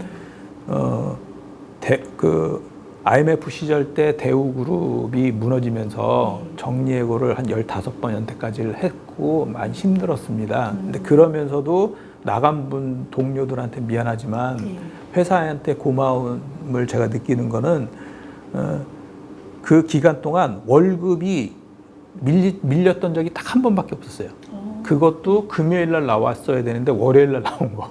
그 IMF 시절 때 대우그룹이 무너지면서 정리해고를 한 15번 연태까지를 했고 많이 힘들었습니다. 근데 그러면서도 나간 분 동료들한테 미안하지만 회사한테 고마움을 제가 느끼는 거는 그 기간 동안 월급이 밀렸던 적이 딱 한 번밖에 없었어요. 그것도 금요일 날 나왔어야 되는데 월요일 날 나온 거.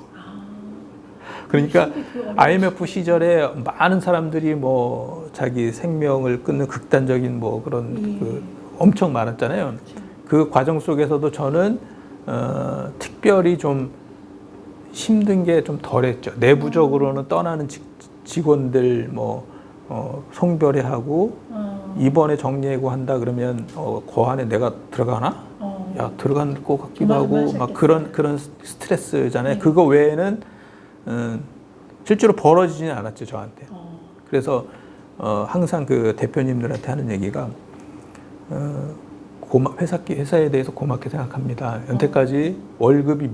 그러니까 IMF 시절에 많은 사람들이 뭐 자기 생명을 끊는 극단적인 뭐 그런 그 엄청 많았잖아요. 그 과정 속에서도 저는 특별히 좀 힘든 게 좀 덜했죠. 내부적으로는 떠나는 직원들 뭐 송별회하고 이번에 정리해고 한다 그러면 그 안에 내가 들어가나? 들어갈 것 같기도 하고 막 그런 스트레스잖아요. 그거 외에는 실제로 벌어지지는 않았죠, 저한테. 그래서 항상 그 대표님들한테 하는 얘기가 회사에 대해서 고맙게 생각합니다. 여태까지 월급이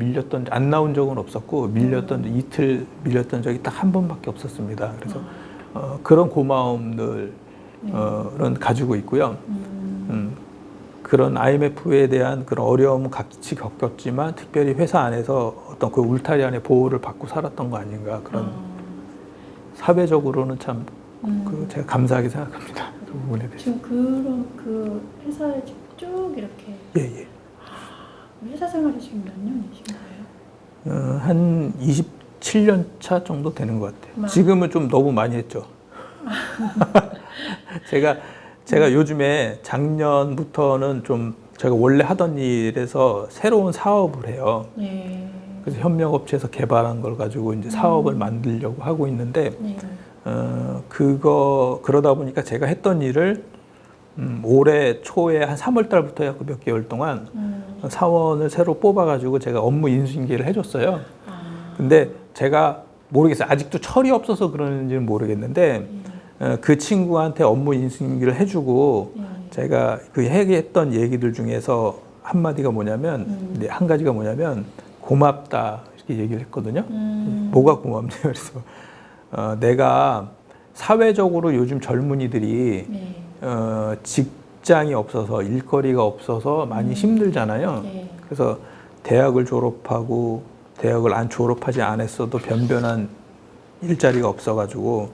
안 나온 적은 없었고 이틀 밀렸던 적이 딱 한 번밖에 없었습니다. 그래서 그런 고마움들은 가지고 있고요. 그런 IMF에 대한 그런 어려움은 같이 겪었지만 특별히 회사 안에서 어떤 그 울타리 안에 보호를 받고 살았던 거 아닌가 그런 사회적으로는 참 제가 감사하게 생각합니다. 그 부분에 대해서. 지금 그 회사에 쭉 이렇게 예. 회사 생활이 지금 몇 년이신 거예요? 한 27년 차 정도 되는 것 같아요. 지금은 좀 너무 많이 했죠. 제가 요즘에 작년부터는 좀 제가 원래 하던 일에서 새로운 사업을 해요. 네. 그래서 협력업체에서 개발한 걸 가지고 이제 사업을 만들려고 하고 있는데, 네. 그러다 보니까 제가 했던 일을 올해 초에 한 3월 달부터 해서 몇 개월 동안 사원을 새로 뽑아가지고 제가 업무 인수인계를 해줬어요. 근데 제가 모르겠어요. 아직도 철이 없어서 그러는지는 모르겠는데, 그 친구한테 업무 인수인계를 해주고 제가 그 했던 얘기들 중에서 한마디가 뭐냐면, 한 가지가 뭐냐면, 고맙다. 이렇게 얘기를 했거든요. 뭐가 고맙냐. 그래서 내가 사회적으로 요즘 젊은이들이 직장이 없어서 일거리가 없어서 많이 힘들잖아요. 그래서 대학을 졸업하고 대학을 졸업하지 않았어도 변변한 일자리가 없어가지고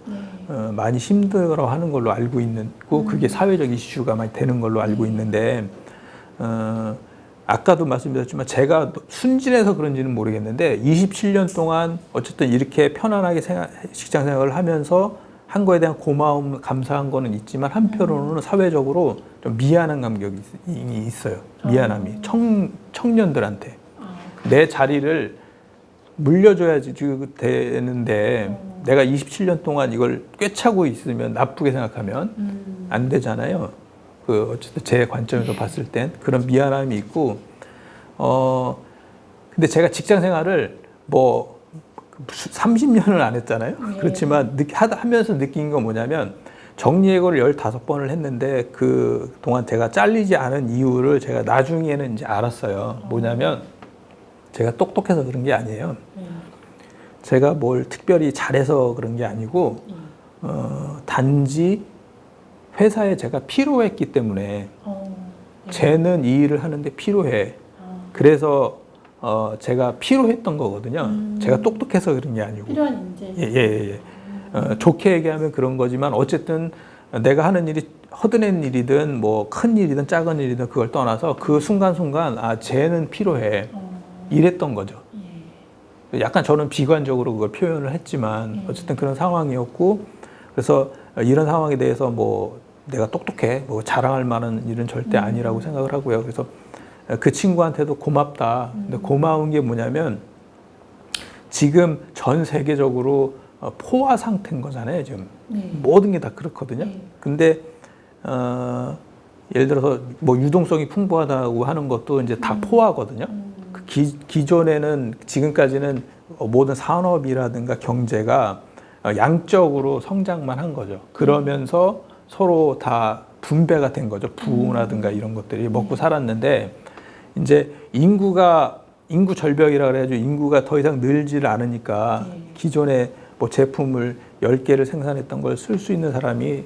많이 힘들어하는 걸로 알고 있고 그게 사회적 이슈가 많이 되는 걸로 알고 있는데 아까도 말씀드렸지만 제가 순진해서 그런지는 모르겠는데 27년 동안 어쨌든 이렇게 편안하게 직장 생활을 하면서 한 거에 대한 고마움, 감사한 거는 있지만 한편으로는 사회적으로 좀 미안한 감격이 있어요. 미안함이. 청년들한테. 내 자리를 물려줘야지 되는데 내가 27년 동안 이걸 꿰차고 있으면 나쁘게 생각하면 안 되잖아요. 어쨌든 제 관점에서 봤을 땐 그런 미안함이 있고, 근데 제가 직장 생활을 30년을 안 했잖아요. 그렇지만 하면서 느낀 건 뭐냐면 정리해고를 15번을 했는데 그 동안 제가 잘리지 않은 이유를 제가 나중에는 이제 알았어요. 뭐냐면 제가 똑똑해서 그런 게 아니에요. 제가 뭘 특별히 잘해서 그런 게 아니고 단지 회사에 제가 필요했기 때문에 쟤는 이 일을 하는데 필요해. 그래서 제가 필요했던 거거든요. 제가 똑똑해서 그런 게 아니고. 필요한 인재. 예. 좋게 얘기하면 그런 거지만 어쨌든 내가 하는 일이 허드렛 일이든 뭐 큰 일이든 작은 일이든 그걸 떠나서 그 순간순간 쟤는 필요해. 이랬던 거죠. 약간 저는 비관적으로 그걸 표현을 했지만 어쨌든 그런 상황이었고 그래서 이런 상황에 대해서 내가 똑똑해 자랑할 만한 일은 절대 아니라고 생각을 하고요. 그래서 그 친구한테도 고맙다. 근데 고마운 게 뭐냐면 지금 전 세계적으로 포화 상태인 거잖아요. 지금 모든 게 다 그렇거든요. 근데 예를 들어서 유동성이 풍부하다고 하는 것도 이제 다 포화거든요. 기존에는 지금까지는 모든 산업이라든가 경제가 양적으로 성장만 한 거죠. 그러면서 서로 다 분배가 된 거죠. 부라든가 이런 것들이 먹고 살았는데 이제 인구 절벽이라 그래가지고 인구가 더 이상 늘지를 않으니까 기존에 제품을 10개를 생산했던 걸 쓸 수 있는 사람이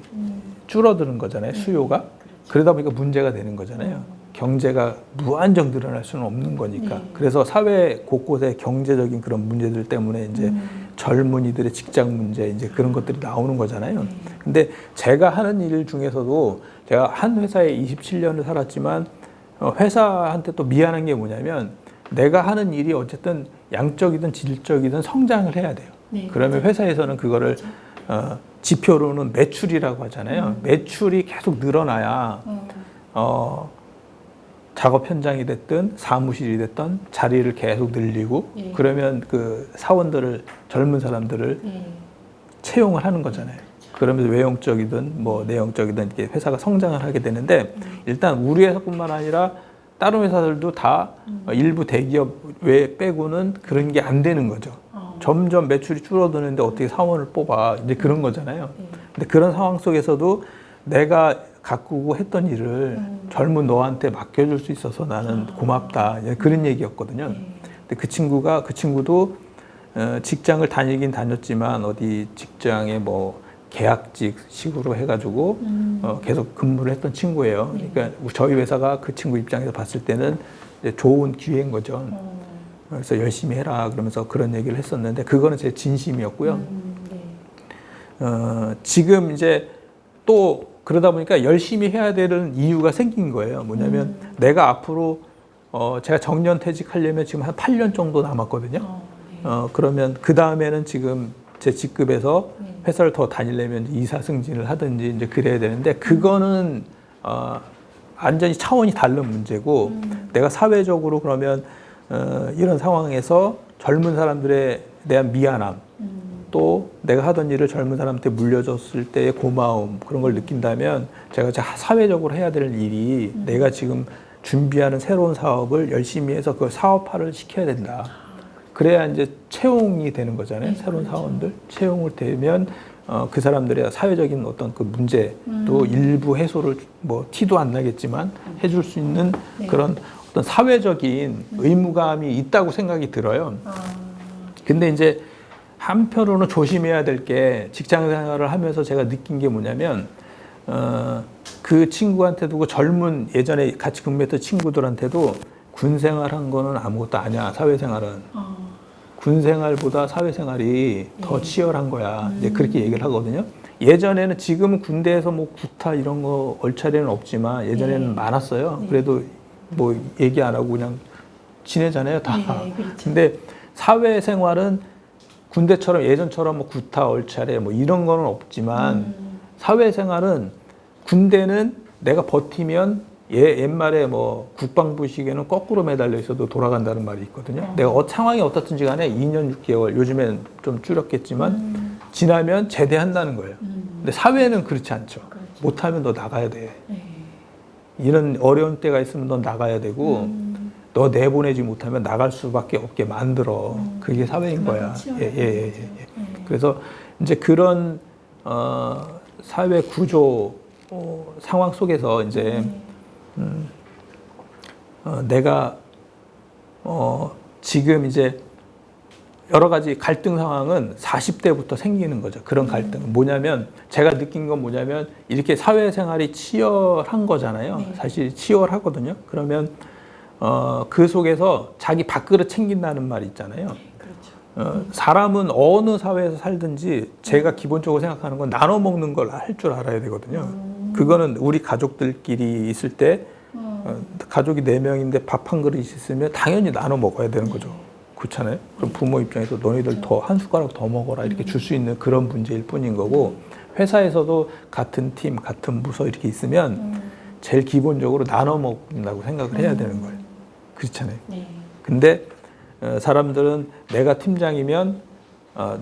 줄어드는 거잖아요. 수요가. 그러다 보니까 문제가 되는 거잖아요. 경제가 무한정 늘어날 수는 없는 거니까. 그래서 사회 곳곳에 경제적인 그런 문제들 때문에 이제 젊은이들의 직장 문제 이제 그런 것들이 나오는 거잖아요. 근데 제가 하는 일 중에서도 제가 한 회사에 27년을 살았지만 회사한테 또 미안한 게 뭐냐면 내가 하는 일이 어쨌든 양적이든 질적이든 성장을 해야 돼요. 그러면 회사에서는 그거를 지표로는 매출이라고 하잖아요. 매출이 계속 늘어나야 작업 현장이 됐든 사무실이 됐든 자리를 계속 늘리고 그러면 그 사원들을 젊은 사람들을 채용을 하는 거잖아요. 그러면서 외형적이든 내형적이든 이렇게 회사가 성장을 하게 되는데 일단 우리 회사뿐만 아니라 다른 회사들도 다 일부 대기업 외 빼고는 그런 게 안 되는 거죠. 점점 매출이 줄어드는데 어떻게 사원을 뽑아. 이제 그런 거잖아요. 근데 그런 상황 속에서도 내가 가꾸고 했던 일을 젊은 너한테 맡겨줄 수 있어서 나는 고맙다. 이제 그런 얘기였거든요. 근데 그 친구도 직장을 다니긴 다녔지만 어디 직장에 뭐 계약직식으로 해가지고 계속 근무를 했던 친구예요. 그러니까 저희 회사가 그 친구 입장에서 봤을 때는 이제 좋은 기회인 거죠. 그래서 열심히 해라 그러면서 그런 얘기를 했었는데 그거는 제 진심이었고요. 지금 이제 또 그러다 보니까 열심히 해야 되는 이유가 생긴 거예요. 뭐냐면 내가 앞으로 제가 정년퇴직하려면 지금 한 8년 정도 남았거든요. 그러면 그 다음에는 지금 제 직급에서 회사를 더 다니려면 이사 승진을 하든지 이제 그래야 되는데 그거는 완전히 차원이 다른 문제고 내가 사회적으로 그러면 이런 상황에서 젊은 사람들에 대한 미안함 또 내가 하던 일을 젊은 사람한테 물려줬을 때의 고마움 그런 걸 느낀다면 제가 사회적으로 해야 될 일이 내가 지금 준비하는 새로운 사업을 열심히 해서 그걸 사업화를 시켜야 된다. 그래야 이제 채용이 되는 거잖아요. 새로운 사원들 채용을 되면 그 사람들의 사회적인 어떤 그 문제 또 일부 해소를 뭐 티도 안 나겠지만 해줄 수 있는 그런 어떤 사회적인 의무감이 있다고 생각이 들어요. 근데 이제 한편으로는 조심해야 될 게 직장 생활을 하면서 제가 느낀 게 뭐냐면 그 친구한테도 그 젊은 예전에 같이 근무했던 친구들한테도 군 생활한 거는 아무것도 아니야. 사회생활은 군 생활보다 사회생활이 더 치열한 거야. 이제 그렇게 얘기를 하거든요. 예전에는 지금은 군대에서 뭐 구타 이런 거 얼차례는 없지만 예전에는 많았어요. 그래도 뭐 얘기 안 하고 그냥 지내잖아요, 다. 그렇죠. 근데 사회생활은 군대처럼 예전처럼 뭐 구타 얼차례 뭐 이런 거는 없지만 사회생활은 군대는 내가 버티면 옛말에 뭐 국방부 시계는 거꾸로 매달려 있어도 돌아간다는 말이 있거든요. 내가 상황이 어떻든지 간에 2년 6개월 요즘엔 좀 줄였겠지만 지나면 제대한다는 거예요. 근데 사회는 그렇지 않죠. 못하면 너 나가야 돼. 이런 어려운 때가 있으면 너 나가야 되고 너 내보내지 못하면 나갈 수밖에 없게 만들어. 그게 사회인 거야. 그래서 이제 그런 사회 구조 상황 속에서 이제 내가 지금 이제 여러 가지 갈등 상황은 40대부터 생기는 거죠. 그런 갈등은 뭐냐면 제가 느낀 건 뭐냐면 이렇게 사회생활이 치열한 거잖아요. 사실 치열하거든요. 그러면 그 속에서 자기 밥그릇 챙긴다는 말이 있잖아요. 사람은 어느 사회에서 살든지 제가 기본적으로 생각하는 건 나눠 먹는 걸 할 줄 알아야 되거든요. 그거는 우리 가족들끼리 있을 때 가족이 4명인데 밥 한 그릇 있으면 당연히 나눠 먹어야 되는 거죠. 그렇잖아요. 그럼 부모 입장에서 너희들 더 한 숟가락 더 먹어라 이렇게 줄 수 있는 그런 문제일 뿐인 거고 회사에서도 같은 팀, 같은 부서 이렇게 있으면 제일 기본적으로 나눠 먹는다고 생각을 해야 되는 거예요. 그렇잖아요. 근데 사람들은 내가 팀장이면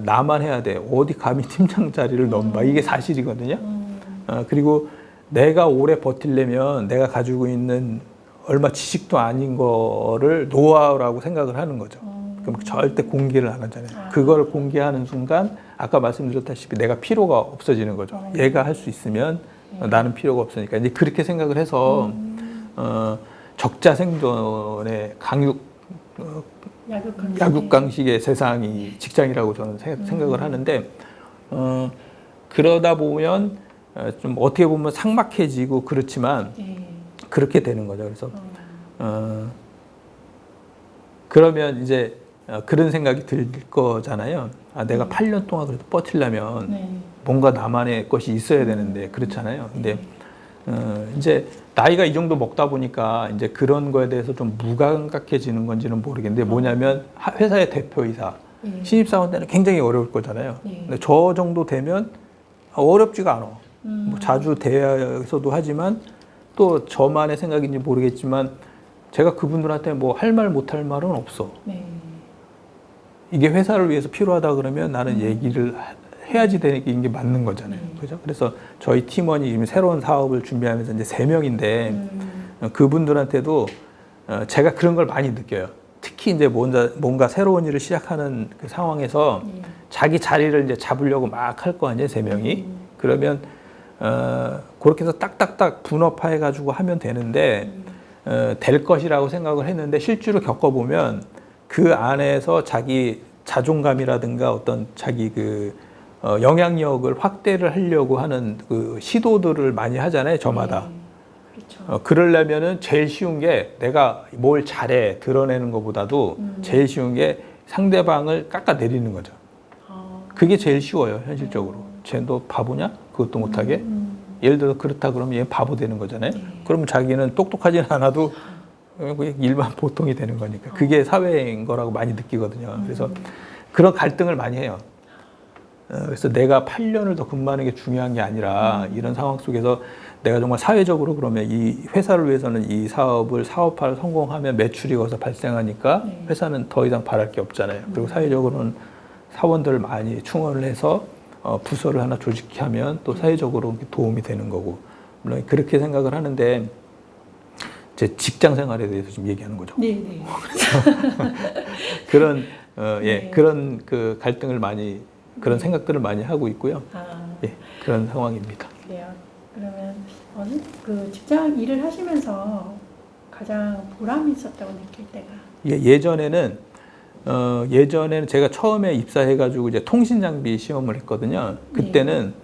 나만 해야 돼. 어디 감히 팀장 자리를 넘봐. 이게 사실이거든요. 그리고 내가 오래 버틸려면 내가 가지고 있는 얼마 지식도 아닌 거를 노하우라고 생각을 하는 거죠. 그럼 절대 공개를 안 하잖아요. 그걸 공개하는 순간 아까 말씀드렸다시피 내가 필요가 없어지는 거죠. 얘가 할 수 있으면 나는 필요가 없으니까 이제 그렇게 생각을 해서 적자 생존의 약육강식의 세상이 직장이라고 저는 생각을 하는데 그러다 보면 좀 어떻게 보면 삭막해지고 그렇지만 그렇게 되는 거죠. 그래서 그러면 이제 그런 생각이 들 거잖아요. 아, 내가 8년 동안 그래도 버틸려면 뭔가 나만의 것이 있어야 되는데 그렇잖아요. 근데 이제 나이가 이 정도 먹다 보니까 이제 그런 거에 대해서 좀 무감각해지는 건지는 모르겠는데 뭐냐면 회사의 대표이사 신입사원 때는 굉장히 어려울 거잖아요. 근데 저 정도 되면 어렵지가 않아. 뭐 자주 대화에서도 하지만 또 저만의 생각인지 모르겠지만 제가 그분들한테 뭐 할 말 못할 말은 없어. 이게 회사를 위해서 필요하다 그러면 나는 얘기를 해야지 되는 게 맞는 거잖아요. 그죠? 그래서 저희 팀원이 지금 새로운 사업을 준비하면서 이제 3명인데 그분들한테도 제가 그런 걸 많이 느껴요. 특히 특히 이제 뭔가 새로운 일을 시작하는 그 상황에서 자기 자리를 이제 잡으려고 막 할 거 아니에요, 세 명이. 그러면 그렇게 해서 딱딱딱 분업해 가지고 하면 되는데 될 것이라고 생각을 했는데 실제로 겪어보면 그 안에서 자기 자존감이라든가 어떤 자기 그 영향력을 확대를 하려고 하는 그 시도들을 많이 하잖아요, 저마다. 그렇죠. 그러려면은 제일 쉬운 게 내가 뭘 잘해 드러내는 것보다도 제일 쉬운 게 상대방을 깎아내리는 거죠. 그게 제일 쉬워요, 현실적으로. 쟤 너 바보냐? 그것도 못하게? 예를 들어 그렇다 그러면 얘 바보 되는 거잖아요. 그러면 자기는 똑똑하진 않아도 그냥 일반 보통이 되는 거니까. 그게 사회인 거라고 많이 느끼거든요. 그래서 그런 갈등을 많이 해요. 그래서 내가 8년을 더 근무하는 게 중요한 게 아니라 이런 상황 속에서 내가 정말 사회적으로 그러면 이 회사를 위해서는 이 사업화를 성공하면 매출이 거기서 발생하니까 회사는 더 이상 바랄 게 없잖아요. 그리고 사회적으로는 사원들을 많이 충원을 해서 부서를 하나 조직하면 또 사회적으로 도움이 되는 거고. 물론 그렇게 생각을 하는데 제 직장 생활에 대해서 지금 얘기하는 거죠. 네. 그런 그런 그 갈등을 많이 그런 생각들을 많이 하고 있고요. 예, 그런 상황입니다. 그래요. 그러면 그 직장 일을 하시면서 가장 보람이 있었다고 느낄 때가? 예전에는 제가 처음에 입사해가지고 이제 통신 장비 시험을 했거든요. 그때는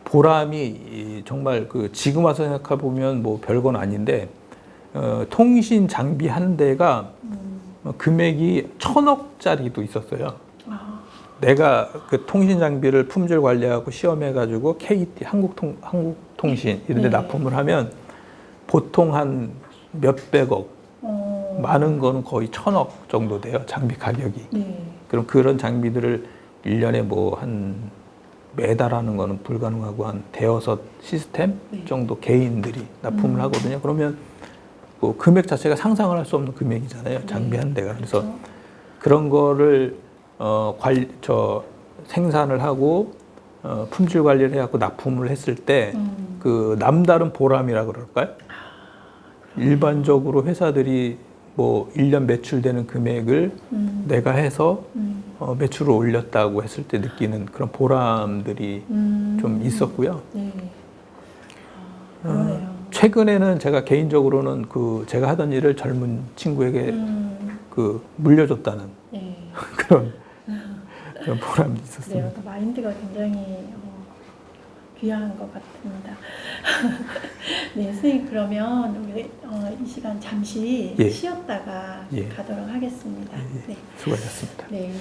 보람이 정말 그 지금 와서 생각해 보면 뭐 별건 아닌데 통신 장비 한 대가 금액이 1,000억짜리도 있었어요. 내가 그 통신 장비를 품질 관리하고 시험해가지고 KT 한국통신 이런 데 납품을 하면 보통 한 몇백억, 많은 거는 거의 1,000억 정도 돼요, 장비 가격이. 그럼 그런 장비들을 1년에 뭐 한 매달 하는 거는 불가능하고 한 대여섯 시스템 정도 개인들이 납품을 하거든요. 그러면 그 금액 자체가 상상을 할 수 없는 금액이잖아요, 장비 한 대가. 그래서 그런 거를 생산을 하고 품질 관리를 해갖고 납품을 했을 때 그 남다른 보람이라 그럴까요? 일반적으로 회사들이 뭐 1년 매출되는 금액을 내가 해서 매출을 올렸다고 했을 때 느끼는 그런 보람들이 좀 있었고요. 최근에는 제가 개인적으로는 그 제가 하던 일을 젊은 친구에게 그 물려줬다는 그런 보람이 있었습니다. 네, 마인드가 굉장히 귀한 것 같습니다. 네, 선생님 그러면 우리 이 시간 잠시 쉬었다가 가도록 하겠습니다. 네. 수고하셨습니다. 네,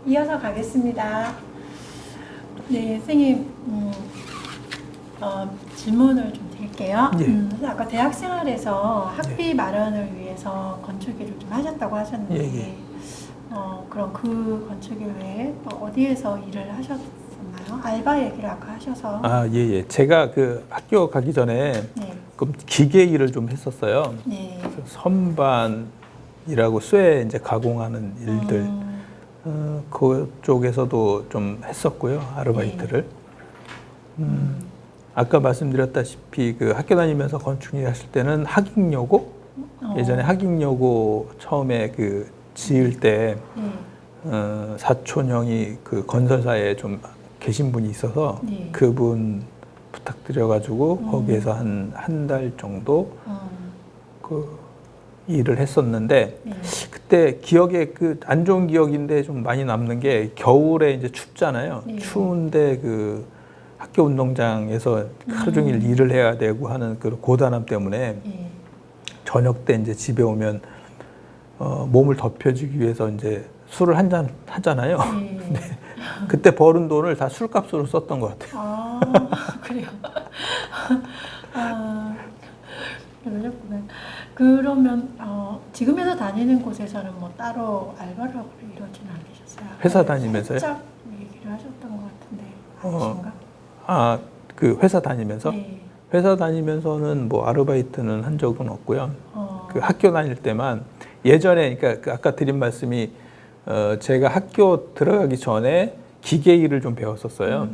이어서 가겠습니다. 네, 선생님 질문을 좀 드릴게요. 아까 대학 생활에서 학비 마련을 위해서 건축일을 좀 하셨다고 하셨는데 그럼 그 건축일 외에 또 어디에서 일을 하셨나요? 알바 얘기를 아까 하셔서. 제가 그 학교 가기 전에 그럼 기계 일을 좀 했었어요. 선반이라고 쇠 이제 가공하는 일들 그쪽에서도 좀 했었고요, 아르바이트를. 아까 말씀드렸다시피 그 학교 다니면서 건축일 하실 때는 학익여고 예전에 학익여고 처음에 그 지을 때 사촌 형이 그 건설사에 좀 계신 분이 있어서 그분 부탁드려가지고 거기에서 한 달 정도 그 일을 했었는데 그때 기억에 그 안 좋은 기억인데 좀 많이 남는 게 겨울에 이제 춥잖아요. 추운데 그 학교 운동장에서 하루 종일 일을 해야 되고 하는 그 고단함 때문에 저녁 때 이제 집에 오면 몸을 덮여주기 위해서 이제 술을 한 잔 하잖아요. 근데 그때 벌은 돈을 다 술값으로 썼던 것 같아요. 그래요. 그러셨구나. 그러면 지금에서 다니는 곳에서는 뭐 따로 알바를 하고 이러진 않으셨어요? 회사 다니면서요? 살짝 얘기를 하셨던 것 같은데 아니신가? 그 회사 다니면서? 회사 다니면서는 뭐 아르바이트는 한 적은 없고요. 그 학교 다닐 때만 예전에 그러니까 그 아까 드린 말씀이 제가 학교 들어가기 전에 기계 일을 좀 배웠었어요.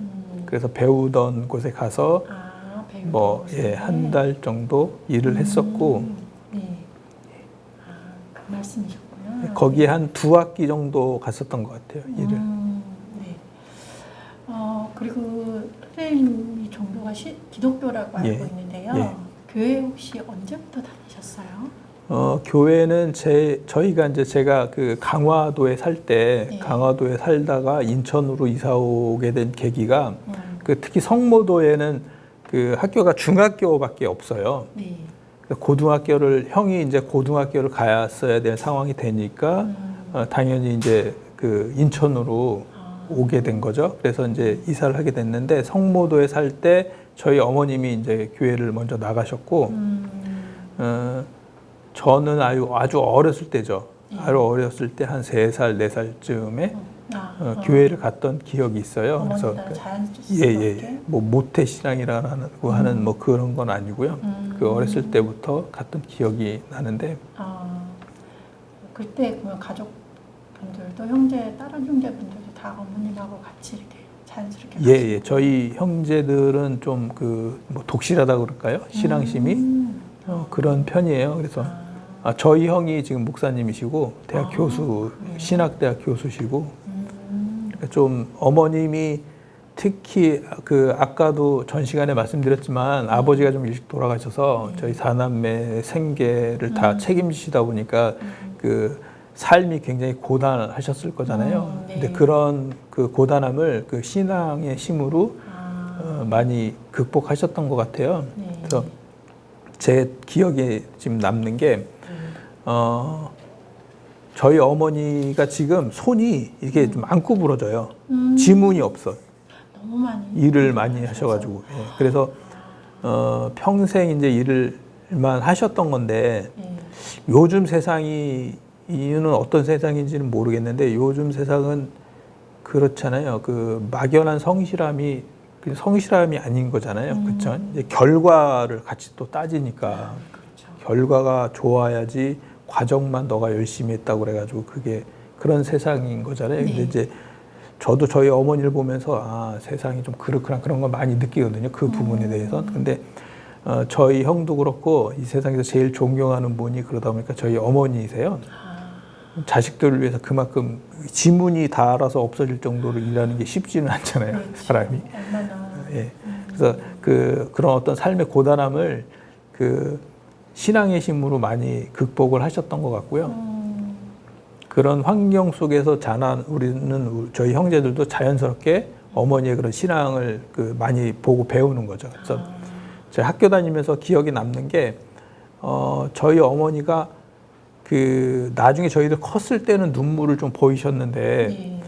그래서 배우던 곳에 가서 뭐 한 달 정도 일을 했었고 말씀이셨구나. 거기에 한 2학기 정도 갔었던 것 같아요. 일을. 네. 그리고 선생님이 종교가 기독교라고 알고 예. 있는데요. 예. 교회 혹시 언제부터 다니셨어요? 교회는 저희가 이제 제가 그 강화도에 살 때, 네. 강화도에 살다가 인천으로 이사 오게 된 계기가 그 특히 성모도에는 그 학교가 중학교밖에 없어요. 네. 형이 이제 고등학교를 갔어야 될 상황이 되니까 당연히 이제 그 인천으로 오게 된 거죠. 그래서 이제 이사를 하게 됐는데 성모도에 살 때 저희 어머님이 이제 교회를 먼저 나가셨고, 저는 아주 어렸을 때죠. 아주 어렸을 때 한 3살, 4살쯤에 교회를 갔던 기억이 있어요. 그래서 자연스럽게 뭐 모태 신앙이라고 하는 뭐 그런 건 아니고요. 그 어렸을 때부터 갔던 기억이 나는데. 그때 그러면 가족분들도 다른 형제분들도 다 어머님하고 같이 이렇게 자연스럽게 예. 저희 형제들은 좀 뭐 독실하다 그럴까요? 신앙심이 그런 편이에요. 그래서 저희 형이 지금 목사님이시고 대학 교수, 신학대학 교수시고, 그러니까 좀 어머님이 특히 아까도 전 시간에 말씀드렸지만 아버지가 좀 일찍 돌아가셔서 저희 4남매 생계를 다 책임지시다 보니까 그 삶이 굉장히 고단하셨을 거잖아요. 네. 근데 그런 그 고단함을 그 신앙의 힘으로 많이 극복하셨던 것 같아요. 네. 그래서 제 기억에 지금 남는 게 저희 어머니가 지금 손이 이렇게 좀 안 구부러져요. 지문이 없어. 너무 많이 일을 많이 하셔가지고. 예. 그래서 평생 이제 일을만 하셨던 건데 요즘 이유는 어떤 세상인지는 모르겠는데 요즘 세상은 그렇잖아요. 그 막연한 성실함이 아닌 거잖아요. 그렇죠? 이제 결과를 같이 또 따지니까 결과가 좋아야지 과정만 너가 열심히 했다고 그래가지고 그게 그런 세상인 거잖아요. 근데 이제 저도 저희 어머니를 보면서 세상이 좀 그렇구나 그런 걸 많이 느끼거든요. 그 부분에 대해서. 근데 저희 형도 그렇고 이 세상에서 제일 존경하는 분이 그러다 보니까 저희 어머니이세요. 자식들을 위해서 그만큼 지문이 닳아서 없어질 정도로 일하는 게 쉽지는 않잖아요. 그렇지. 사람이. 얼마나. 예. 그래서 그런 어떤 삶의 고단함을 신앙의 힘으로 많이 극복을 하셨던 것 같고요. 그런 환경 속에서 저희 형제들도 자연스럽게 어머니의 그런 신앙을 많이 보고 배우는 거죠. 그래서 제가 학교 다니면서 기억에 남는 게 저희 어머니가 나중에 저희들 컸을 때는 눈물을 좀 보이셨는데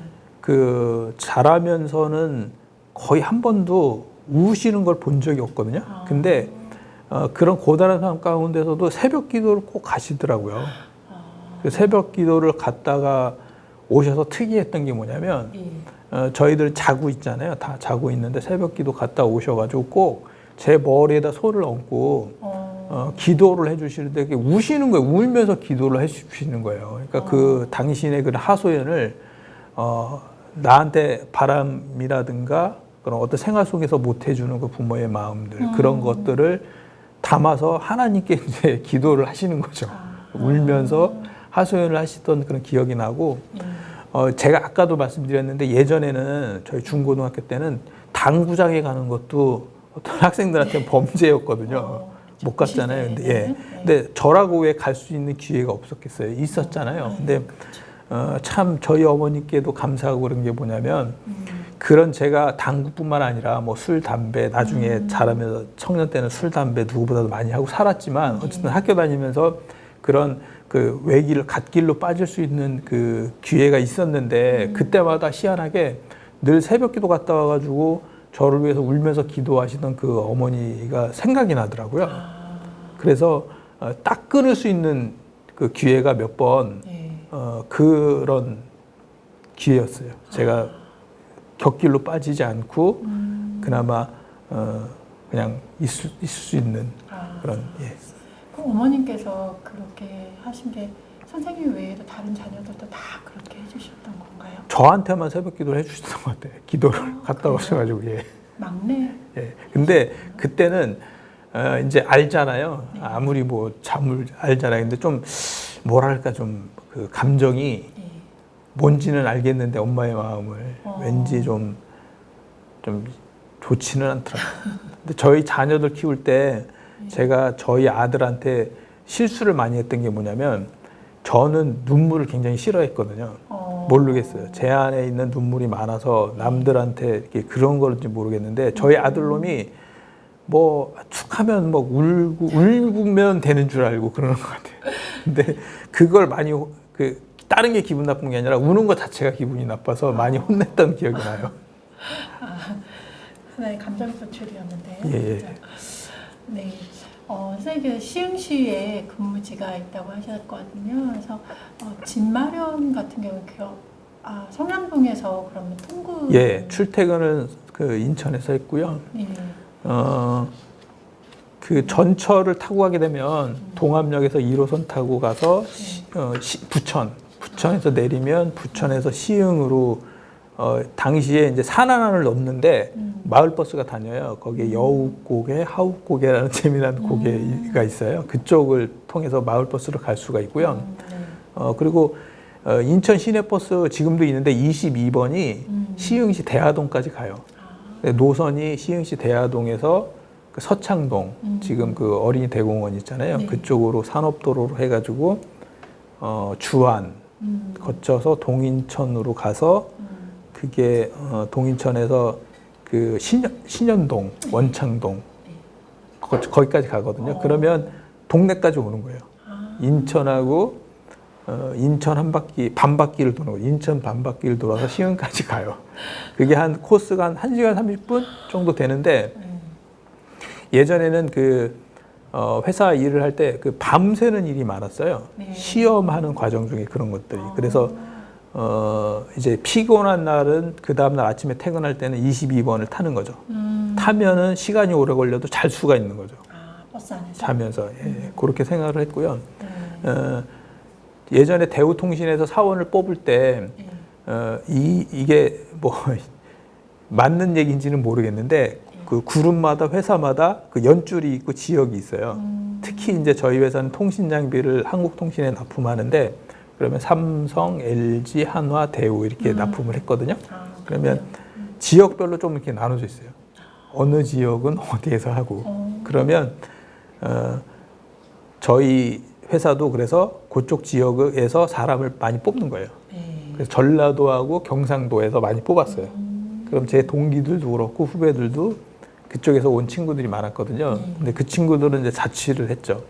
자라면서는 거의 한 번도 우시는 걸 본 적이 없거든요. 근데 그런 고단한 삶 가운데서도 새벽 기도를 꼭 가시더라고요. 그 새벽 기도를 갔다가 오셔서 특이했던 게 뭐냐면 저희들 자고 있잖아요. 다 자고 있는데 새벽 기도 갔다 오셔가지고 꼭 제 머리에다 손을 얹고 기도를 해주시는데 우시는 거예요. 울면서 기도를 해주시는 거예요. 그러니까 그 당신의 그 하소연을 나한테 바람이라든가 그런 어떤 생활 속에서 못 해주는 그 부모의 마음들 그런 것들을 담아서 하나님께 이제 기도를 하시는 거죠. 울면서 하소연을 하시던 그런 기억이 나고 제가 아까도 말씀드렸는데 예전에는 저희 중고등학교 때는 당구장에 가는 것도 어떤 학생들한테는 범죄였거든요. 못 갔잖아요. 근데 저라고 왜 갈 수 있는 기회가 없었겠어요? 있었잖아요. 근데 참 저희 어머니께도 감사하고 그런 게 뭐냐면 그런 제가 당구뿐만 아니라 뭐 술, 담배 나중에 자라면서 청년 때는 술, 담배 누구보다도 많이 하고 살았지만 어쨌든 학교 다니면서 그런 갓길로 빠질 수 있는 그 기회가 있었는데 그때마다 희한하게 늘 새벽기도 갔다 와가지고 저를 위해서 울면서 기도하시던 그 어머니가 생각이 나더라고요. 그래서 딱 끊을 수 있는 그 기회가 몇 번 그런 기회였어요. 제가 곁길로 빠지지 않고 그나마 그냥 있을 수 있는 그런. 그 어머님께서 그렇게 하신 게 선생님 외에도 다른 자녀들도 다 그렇게 해주셨던 건가요? 저한테만 새벽 기도를 해주셨던 것 같아요. 기도를 갔다 오셔가지고. 막내? 근데 그때는 이제 알잖아요. 아무리 뭐 잠을 알잖아요. 근데 좀 뭐랄까 좀 그 감정이 예. 뭔지는 알겠는데 엄마의 마음을 왠지 좀 좋지는 않더라고요. 근데 저희 자녀들 키울 때 제가 저희 아들한테 실수를 많이 했던 게 뭐냐면 저는 눈물을 굉장히 싫어했거든요. 모르겠어요. 제 안에 있는 눈물이 많아서 남들한테 이렇게 그런 건지 모르겠는데 저희 아들놈이 뭐 툭하면 뭐 울면 되는 줄 알고 그러는 것 같아요. 근데 그걸 많이 그 다른 게 기분 나쁜 게 아니라 우는 것 자체가 기분이 나빠서 많이 혼냈던 기억이 나요. 하나의 감정 소출이었는데. 예. 네. 선생님 시흥시에 근무지가 있다고 하셨거든요. 그래서 집 마련 같은 경우 성남동에서 그러면 통구. 예, 출퇴근은 그 인천에서 했고요. 예. 그 전철을 타고 가게 되면 동암역에서 1호선 타고 가서 부천에서 내리면 부천에서 시흥으로 당시에 이제 산하나를 넘는데 마을버스가 다녀요. 거기에 여우고개, 하우고개라는 재미난 고개가 있어요. 그쪽을 통해서 마을버스로 갈 수가 있고요. 그리고 인천 시내버스 지금도 있는데 22번이 시흥시 대하동까지 가요. 노선이 시흥시 대하동에서 그 서창동, 지금 그 어린이 대공원 있잖아요. 네. 그쪽으로 산업도로로 해가지고 주안 거쳐서 동인천으로 가서 그게 동인천에서 그 신현동, 원창동 거기까지 가거든요. 그러면 동네까지 오는 거예요. 인천하고 인천 한 바퀴 반 바퀴를 도는 거예요. 인천 반 바퀴를 돌아서 시흥까지 가요. 그게 한 코스가 한 1시간 30분 정도 되는데 예전에는 그 회사 일을 할 때 그 밤새는 일이 많았어요. 네. 시험하는 과정 중에 그런 것들이. 그래서 이제 피곤한 날은 그 다음날 아침에 퇴근할 때는 22번을 타는 거죠. 타면은 시간이 오래 걸려도 잘 수가 있는 거죠. 버스 안에서. 자면서. 예, 그렇게 생각을 했고요. 예전에 대우통신에서 사원을 뽑을 때 이게 뭐 맞는 얘기인지는 모르겠는데 그 그룹마다 회사마다 그 연줄이 있고 지역이 있어요. 특히 이제 저희 회사는 통신 장비를 한국통신에 납품하는데 그러면 삼성, LG, 한화, 대우 이렇게 납품을 했거든요. 그러면 지역별로 좀 이렇게 나눠져 있어요. 어느 지역은 어디에서 하고. 그러면 저희 회사도 그래서 그쪽 지역에서 사람을 많이 뽑는 거예요. 그래서 전라도하고 경상도에서 많이 뽑았어요. 그럼 제 동기들도 그렇고 후배들도 그쪽에서 온 친구들이 많았거든요. 근데 그 친구들은 이제 자취를 했죠.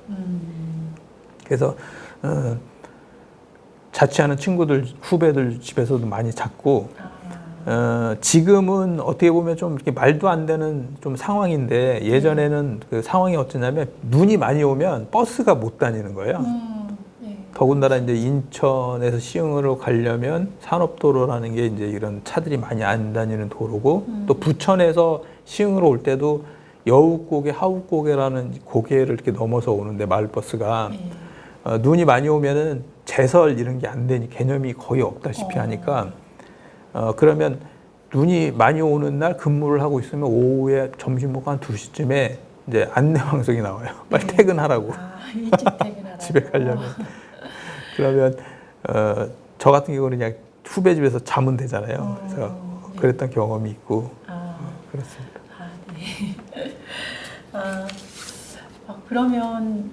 그래서 자취하는 친구들, 후배들 집에서도 많이 잤고, 지금은 어떻게 보면 좀 이렇게 말도 안 되는 좀 상황인데 예전에는 그 상황이 어쩌냐면 눈이 많이 오면 버스가 못 다니는 거예요. 더군다나 이제 인천에서 시흥으로 가려면 산업도로라는 게 이제 이런 차들이 많이 안 다니는 도로고 또 부천에서 시흥으로 올 때도 여우고개, 하우고개라는 고개를 이렇게 넘어서 오는데 마을버스가 눈이 많이 오면은 제설 이런 게 안 되니 개념이 거의 없다시피 하니까 그러면 눈이 많이 오는 날 근무를 하고 있으면 오후에 점심 먹고 한 2시쯤에 이제 안내 방송이 나와요. 빨리 퇴근하라고. 일찍 퇴근하라고. 집에 가려면. 그러면 저 같은 경우는 그냥 후배 집에서 자면 되잖아요. 그래서 그랬던 경험이 있고 그렇습니다. 네. 그러면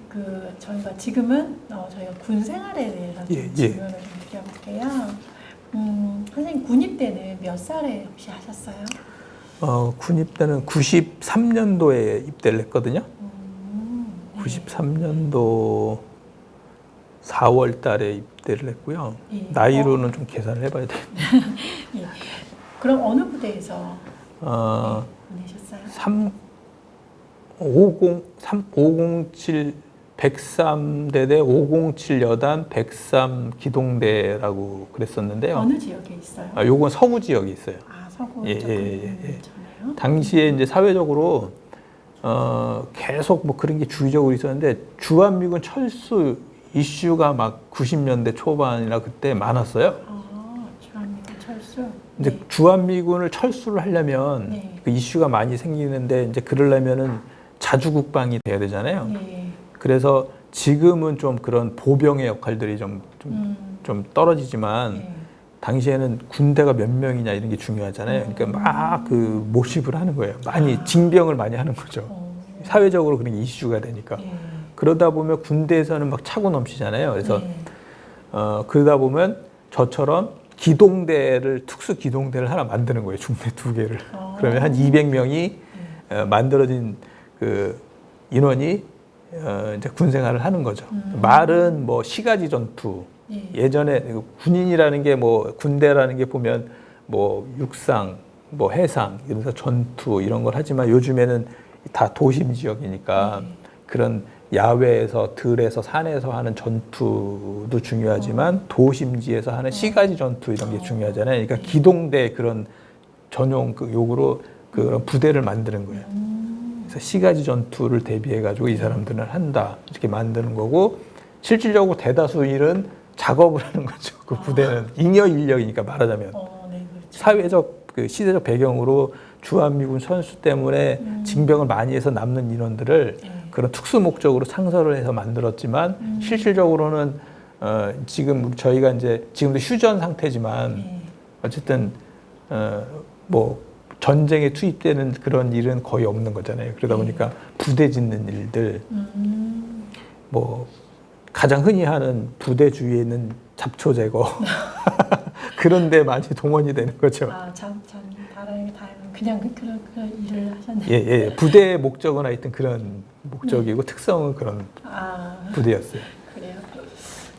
저희가 지금은 저희가 군 생활에 대해서 좀 질문을 좀 드려볼게요. 선생님 군입 때는 몇 살에 혹시 하셨어요? 군입 때는 93년도에 입대를 했거든요. 93년도 4월 달에 입대를 했고요. 나이로는 좀 계산을 해봐야 되겠네요. 예. 그럼 어느 부대에서 보내셨어요? 507 103대대 507 여단 103 기동대라고 그랬었는데요. 어느 지역에 있어요? 요건 서구 지역에 있어요. 서구 예. 쪽이네요. 당시에 이제 사회적으로 계속 뭐 그런 게 주의적으로 있었는데 주한미군 철수 이슈가 막 90년대 초반이나 그때 많았어요. 주한미군 철수. 이제 주한미군을 철수를 하려면 그 이슈가 많이 생기는데 이제 그러려면은 자주국방이 돼야 되잖아요. 그래서 지금은 좀 그런 보병의 역할들이 좀 떨어지지만 네. 당시에는 군대가 몇 명이냐 이런 게 중요하잖아요. 그러니까 막 그 모집을 하는 거예요. 많이 징병을 많이 하는 거죠. 사회적으로 그런 게 이슈가 되니까. 네. 그러다 보면 군대에서는 막 차고 넘치잖아요. 그래서 네. 그러다 보면 저처럼 기동대를 특수 기동대를 하나 만드는 거예요. 중대 2개를. 그러면 한 200명이 만들어진 그 인원이 이제 군 생활을 하는 거죠. 말은 뭐 시가지 전투. 네. 예전에 군인이라는 게 뭐 군대라는 게 보면 뭐 육상, 뭐 해상 이러면서 전투 이런 걸 하지만 요즘에는 다 도심 지역이니까 그런 야외에서 들에서 산에서 하는 전투도 중요하지만 도심지에서 하는 시가지 전투 이런 게 중요하잖아요. 그러니까 기동대 그런 전용 그 요구로 그런 부대를 만드는 거예요. 그래서 시가지 전투를 대비해 가지고 이 사람들은 한다 이렇게 만드는 거고 실질적으로 대다수 일은 작업을 하는 거죠. 그 부대는 잉여 인력이니까 말하자면 네, 그렇죠. 사회적 그 시대적 배경으로 주한미군 선수 때문에 징병을 많이 해서 남는 인원들을 그런 특수 목적으로 창설을 해서 만들었지만 실질적으로는 지금 저희가 이제 지금도 휴전 상태지만 어쨌든 뭐 전쟁에 투입되는 그런 일은 거의 없는 거잖아요. 그러다 보니까 부대 짓는 일들 뭐 가장 흔히 하는 부대 주위에 있는 잡초 제거 그런 데 많이 동원이 되는 거죠. 참 다른 그냥 그런 일을 하셨네요. 예. 부대의 목적은 하여튼 그런 목적이고 특성은 그런 부대였어요. 그래요.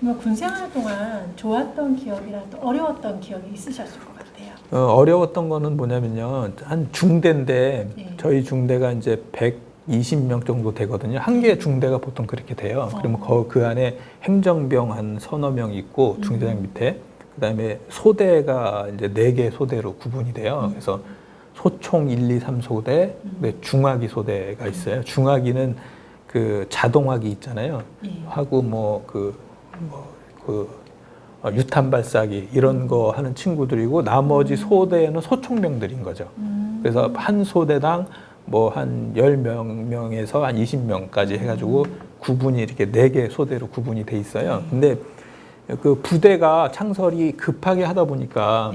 그럼 군 생활 동안 좋았던 기억이랑 또 어려웠던 기억이 있으셨을 것 같아요. 어려웠던 거는 뭐냐면요. 한 중대인데 저희 중대가 이제 120명 정도 되거든요. 한 개 중대가 보통 그렇게 돼요. 그러면 그 안에 행정병 한 서너 명 있고 중대장 밑에 그다음에 소대가 이제 4개 소대로 구분이 돼요. 그래서 소총 1, 2, 3 소대, 중화기 소대가 있어요. 중화기는 그 자동화기 있잖아요. 하고 유탄 발사기 이런 거 하는 친구들이고 나머지 소대는 소총병들인 거죠. 그래서 한 소대당 뭐 한 10명에서 한 20명까지 해가지고 구분이 이렇게 4개 소대로 구분이 돼 있어요. 근데 그 부대가 창설이 급하게 하다 보니까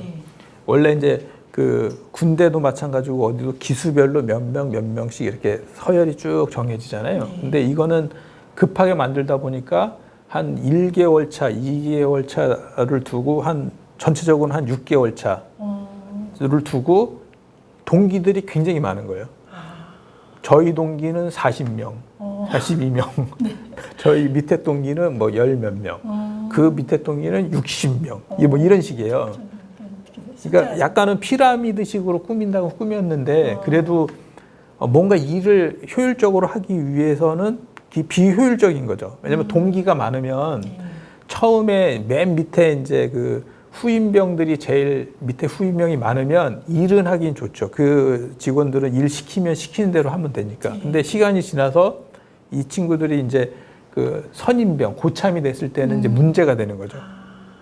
원래 이제 그 군대도 마찬가지고 어디도 기수별로 몇 명씩 이렇게 서열이 쭉 정해지잖아요. 근데 이거는 급하게 만들다 보니까 한 1개월 차, 2개월 차를 두고 전체적으로는 한 6개월 차를 두고 동기들이 굉장히 많은 거예요. 저희 동기는 40명, 42명. 저희 밑에 동기는 뭐 10몇 명. 그 밑에 동기는 60명. 이게 뭐 이런 식이에요. 그러니까 약간은 피라미드식으로 꾸민다고 꾸몄는데 그래도 뭔가 일을 효율적으로 하기 위해서는 비효율적인 거죠. 왜냐면 동기가 많으면 처음에 맨 밑에 이제 그 후임병들이 제일 밑에 후임병이 많으면 일은 하긴 좋죠. 그 직원들은 일 시키면 시키는 대로 하면 되니까. 근데 시간이 지나서 이 친구들이 이제 그 선임병, 고참이 됐을 때는 이제 문제가 되는 거죠.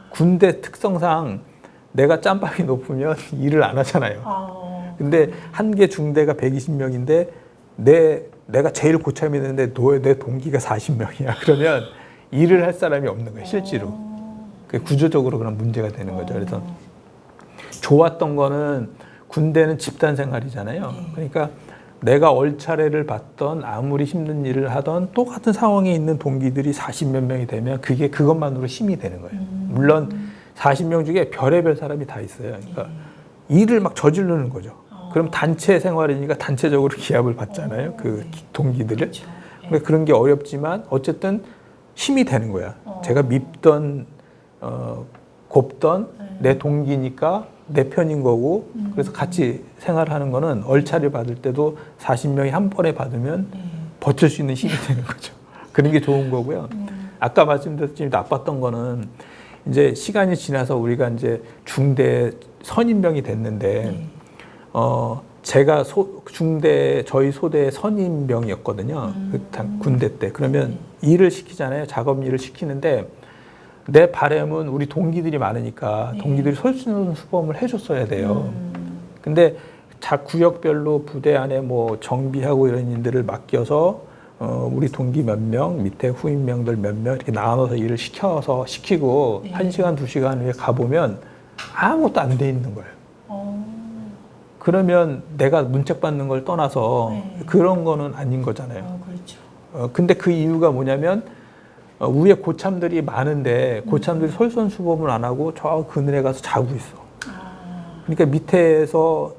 군대 특성상 내가 짬밥이 높으면 일을 안 하잖아요. 근데 한 개 중대가 120명인데 내가 제일 고참이 됐는데 내 동기가 40명이야. 그러면 일을 할 사람이 없는 거예요, 실제로. 구조적으로 그런 문제가 되는 거죠. 그래서 좋았던 거는 군대는 집단 생활이잖아요. 그러니까 내가 얼차례를 받던 아무리 힘든 일을 하던 똑같은 상황에 있는 동기들이 40몇 명이 되면 그것만으로 힘이 되는 거예요. 물론 40명 중에 별의별 사람이 다 있어요. 그러니까 일을 막 저지르는 거죠. 그럼 단체 생활이니까 단체적으로 기합을 받잖아요. 그 동기들을. 그렇죠. 그러니까 그런 게 어렵지만 어쨌든 힘이 되는 거야. 제가 밉던 곱던 내 동기니까 내 편인 거고 그래서 같이 생활하는 거는 얼차례 받을 때도 40명이 한 번에 받으면 버틸 수 있는 힘이 되는 거죠. 그런 게 좋은 거고요. 아까 말씀드렸지만 나빴던 거는 이제 시간이 지나서 우리가 이제 중대 선임병이 됐는데 제가 저희 소대의 선임병이었거든요. 군대 때. 그러면 일을 시키잖아요. 작업 일을 시키는데 내 바람은 우리 동기들이 많으니까 동기들이 솔선수범을 해줬어야 돼요. 근데 구역별로 부대 안에 뭐 정비하고 이런 일들을 맡겨서 우리 동기 몇 명, 밑에 후임명들 몇 명 이렇게 나눠서 일을 시키고 네. 1시간, 2시간 후에 가보면 아무것도 안 돼 있는 거예요. 어. 그러면 내가 문책 받는 걸 떠나서 네. 그런 거는 아닌 거잖아요. 그렇죠. 근데 그 이유가 뭐냐면 위에 고참들이 많은데 고참들이 솔선수범을 안 하고 저 그늘에 가서 자고 있어. 그러니까 밑에서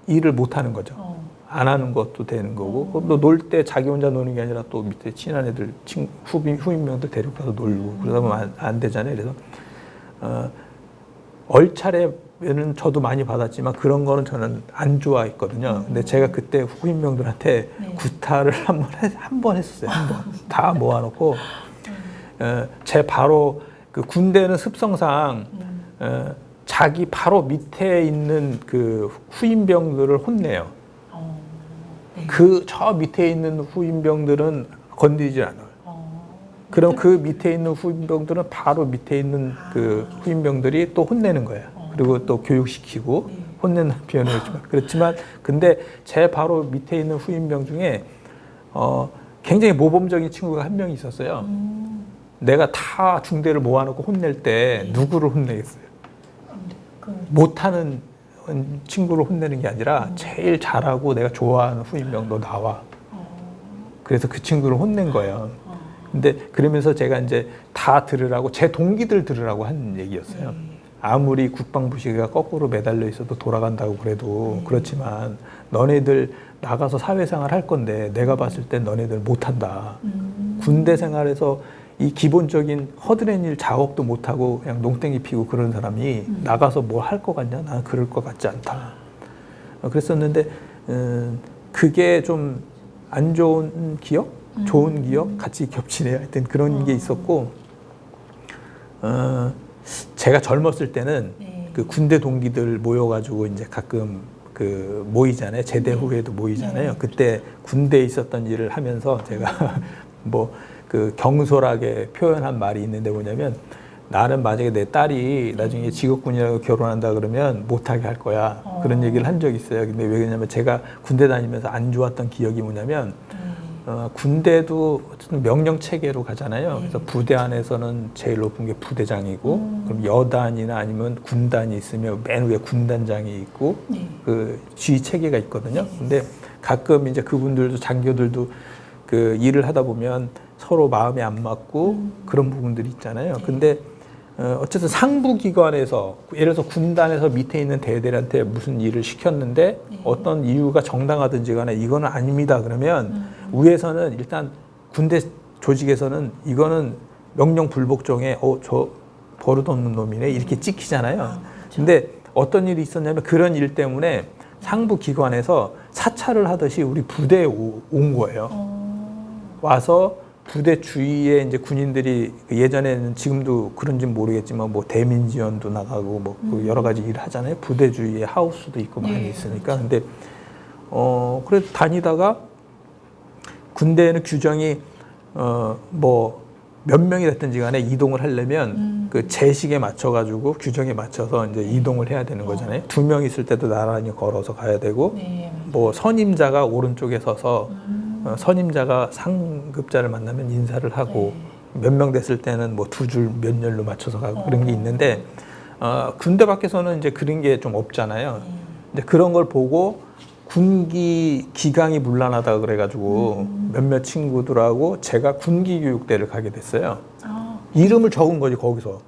일을 못 하는 거죠. 안 하는 것도 되는 거고, 그럼 또 놀 때 자기 혼자 노는 게 아니라 또 밑에 친한 애들, 후임명들 데리고 가서 놀고, 그러다 보면 안 되잖아요. 그래서, 얼차례는 저도 많이 받았지만 그런 거는 저는 안 좋아했거든요. 근데 제가 그때 후임명들한테 네. 구타를 한 번 했었어요. 한 번. 다 모아놓고, 제 바로 그 군대는 습성상, 자기 바로 밑에 있는 그 후임병들을 혼내요. 네. 그 저 밑에 있는 후임병들은 건드리지 않아요. 그럼 그 밑에 있는 후임병들은 바로 밑에 있는 그 후임병들이 또 혼내는 거예요. 그리고 또 교육시키고 네. 혼내는 표현을 했지만 그렇지만 근데 제 바로 밑에 있는 후임병 중에 굉장히 모범적인 친구가 한 명 있었어요. 내가 다 중대를 모아놓고 혼낼 때 누구를 혼내겠어요? 못하는 친구를 혼내는 게 아니라 제일 잘하고 내가 좋아하는 후임병 너 나와. 그래서 그 친구를 혼낸 거예요. 근데 그러면서 제가 이제 다 들으라고 제 동기들 들으라고 한 얘기였어요. 아무리 국방부 시계가 거꾸로 매달려 있어도 돌아간다고 그래도 그렇지만 너네들 나가서 사회생활 할 건데 내가 봤을 땐 너네들 못한다. 군대 생활에서 이 기본적인 허드렛 일 작업도 못하고 그냥 농땡이 피고 그런 사람이 나가서 뭘 할 것 같냐? 나는 그럴 것 같지 않다. 그랬었는데 그게 좀 안 좋은 기억? 좋은 기억? 같이 겹치네요. 하여튼 그런 게 있었고 제가 젊었을 때는 네. 그 군대 동기들 모여가지고 이제 가끔 그 모이잖아요. 제대 후에도 모이잖아요. 네. 그때 군대에 있었던 일을 하면서 제가 뭐 그 경솔하게 표현한 말이 있는데 뭐냐면 나는 만약에 내 딸이 나중에 직업군이라고 결혼한다 그러면 못하게 할 거야. 그런 얘기를 한 적이 있어요. 근데 왜 그러냐면 제가 군대 다니면서 안 좋았던 기억이 뭐냐면 군대도 어쨌든 명령 체계로 가잖아요. 그래서 부대 안에서는 제일 높은 게 부대장이고, 그럼 여단이나 아니면 군단이 있으면 맨 위에 군단장이 있고, 네. 그 지휘 체계가 있거든요. 근데 가끔 이제 그분들도 장교들도 그 일을 하다 보면 서로 마음이 안 맞고 그런 부분들이 있잖아요. 근데 어쨌든 상부기관에서 예를 들어서 군단에서 밑에 있는 대대한테 무슨 일을 시켰는데 어떤 이유가 정당하든지 간에 이거는 아닙니다. 그러면 위에서는 일단 군대 조직에서는 이거는 명령 불복종에 저 버릇없는 놈이네 이렇게 찍히잖아요. 근데 어떤 일이 있었냐면 그런 일 때문에 상부기관에서 사찰을 하듯이 우리 부대에 온 거예요. 와서 부대 주위에 이제 군인들이 예전에는 지금도 그런지 모르겠지만 뭐 대민 지원도 나가고 뭐 여러 가지 일을 하잖아요. 부대 주위에 하우스도 있고 많이 있으니까. 근데 그래도 다니다가 군대에는 규정이 뭐 몇 명이 됐든지 간에 이동을 하려면 그 제식에 맞춰 가지고 규정에 맞춰서 이제 이동을 해야 되는 거잖아요. 2명 있을 때도 나란히 걸어서 가야 되고 뭐 선임자가 오른쪽에 서서 선임자가 상급자를 만나면 인사를 하고 몇 명 됐을 때는 뭐 2줄 몇 열로 맞춰서 가고 그런 게 있는데 군대 밖에서는 이제 그런 게 좀 없잖아요. 이제 그런 걸 보고 군기 기강이 문란하다 그래가지고 몇몇 친구들하고 제가 군기 교육대를 가게 됐어요. 이름을 적은 거지 거기서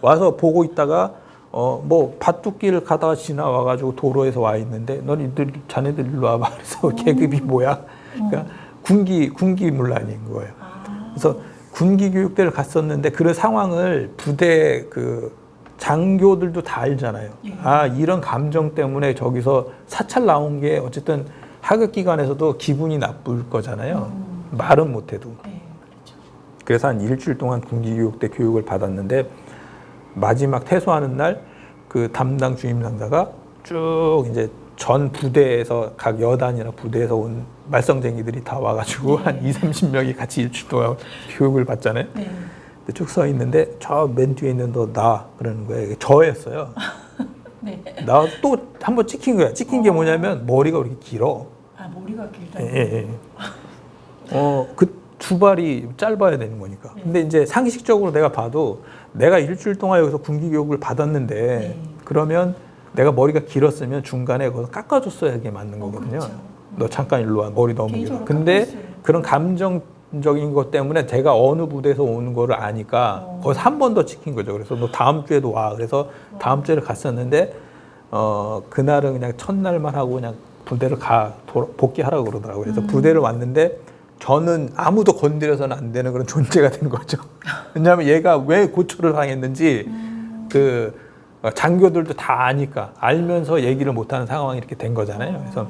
와서 보고 있다가 뭐 밭둑길을 가다가 지나와가지고 도로에서 와 있는데 너희들 자네들 일로 와봐. 그래서 계급이 뭐야? 그러니까 군기 문란인 거예요. 그래서 군기 교육대를 갔었는데 그 상황을 부대 그 장교들도 다 알잖아요. 아 이런 감정 때문에 저기서 사찰 나온 게 어쨌든 하급 기관에서도 기분이 나쁠 거잖아요. 말은 못해도. 그래서 한 일주일 동안 군기 교육대 교육을 받았는데 마지막 퇴소하는 날 그 담당 주임 상사가 쭉 이제 전 부대에서 각 여단이나 부대에서 온 말썽쟁이들이 다 와가지고 한 20-30명이 같이 일주일 동안 교육을 받잖아요. 쭉 서 있는데 저 맨 뒤에 있는 너 나 그러는 거예요. 저였어요. 나 또 한 번 찍힌 거야. 찍힌 게 뭐냐면 머리가 그렇게 길어. 아 머리가 길다. 예. 그 두 발이 짧아야 되는 거니까. 근데 이제 상식적으로 내가 봐도 내가 일주일 동안 여기서 군기 교육을 받았는데 그러면 내가 머리가 길었으면 중간에 거기서 깎아줬어야 이게 맞는 거거든요. 그렇죠. 너 잠깐 일로 와. 머리 너무 길어. 개인적으로 근데 깎았어요. 그런 감정적인 것 때문에 제가 어느 부대에서 오는 거를 아니까 거기서 한 번 더 지킨 거죠. 그래서 너 다음 주에도 와. 그래서 다음 주에를 갔었는데 그날은 그냥 첫날만 하고 그냥 부대를 복귀하라고 그러더라고요. 그래서 부대를 왔는데 저는 아무도 건드려서는 안 되는 그런 존재가 된 거죠. 왜냐하면 얘가 왜 고초를 당했는지 그 장교들도 다 아니까 알면서 얘기를 못하는 상황이 이렇게 된 거잖아요. 그래서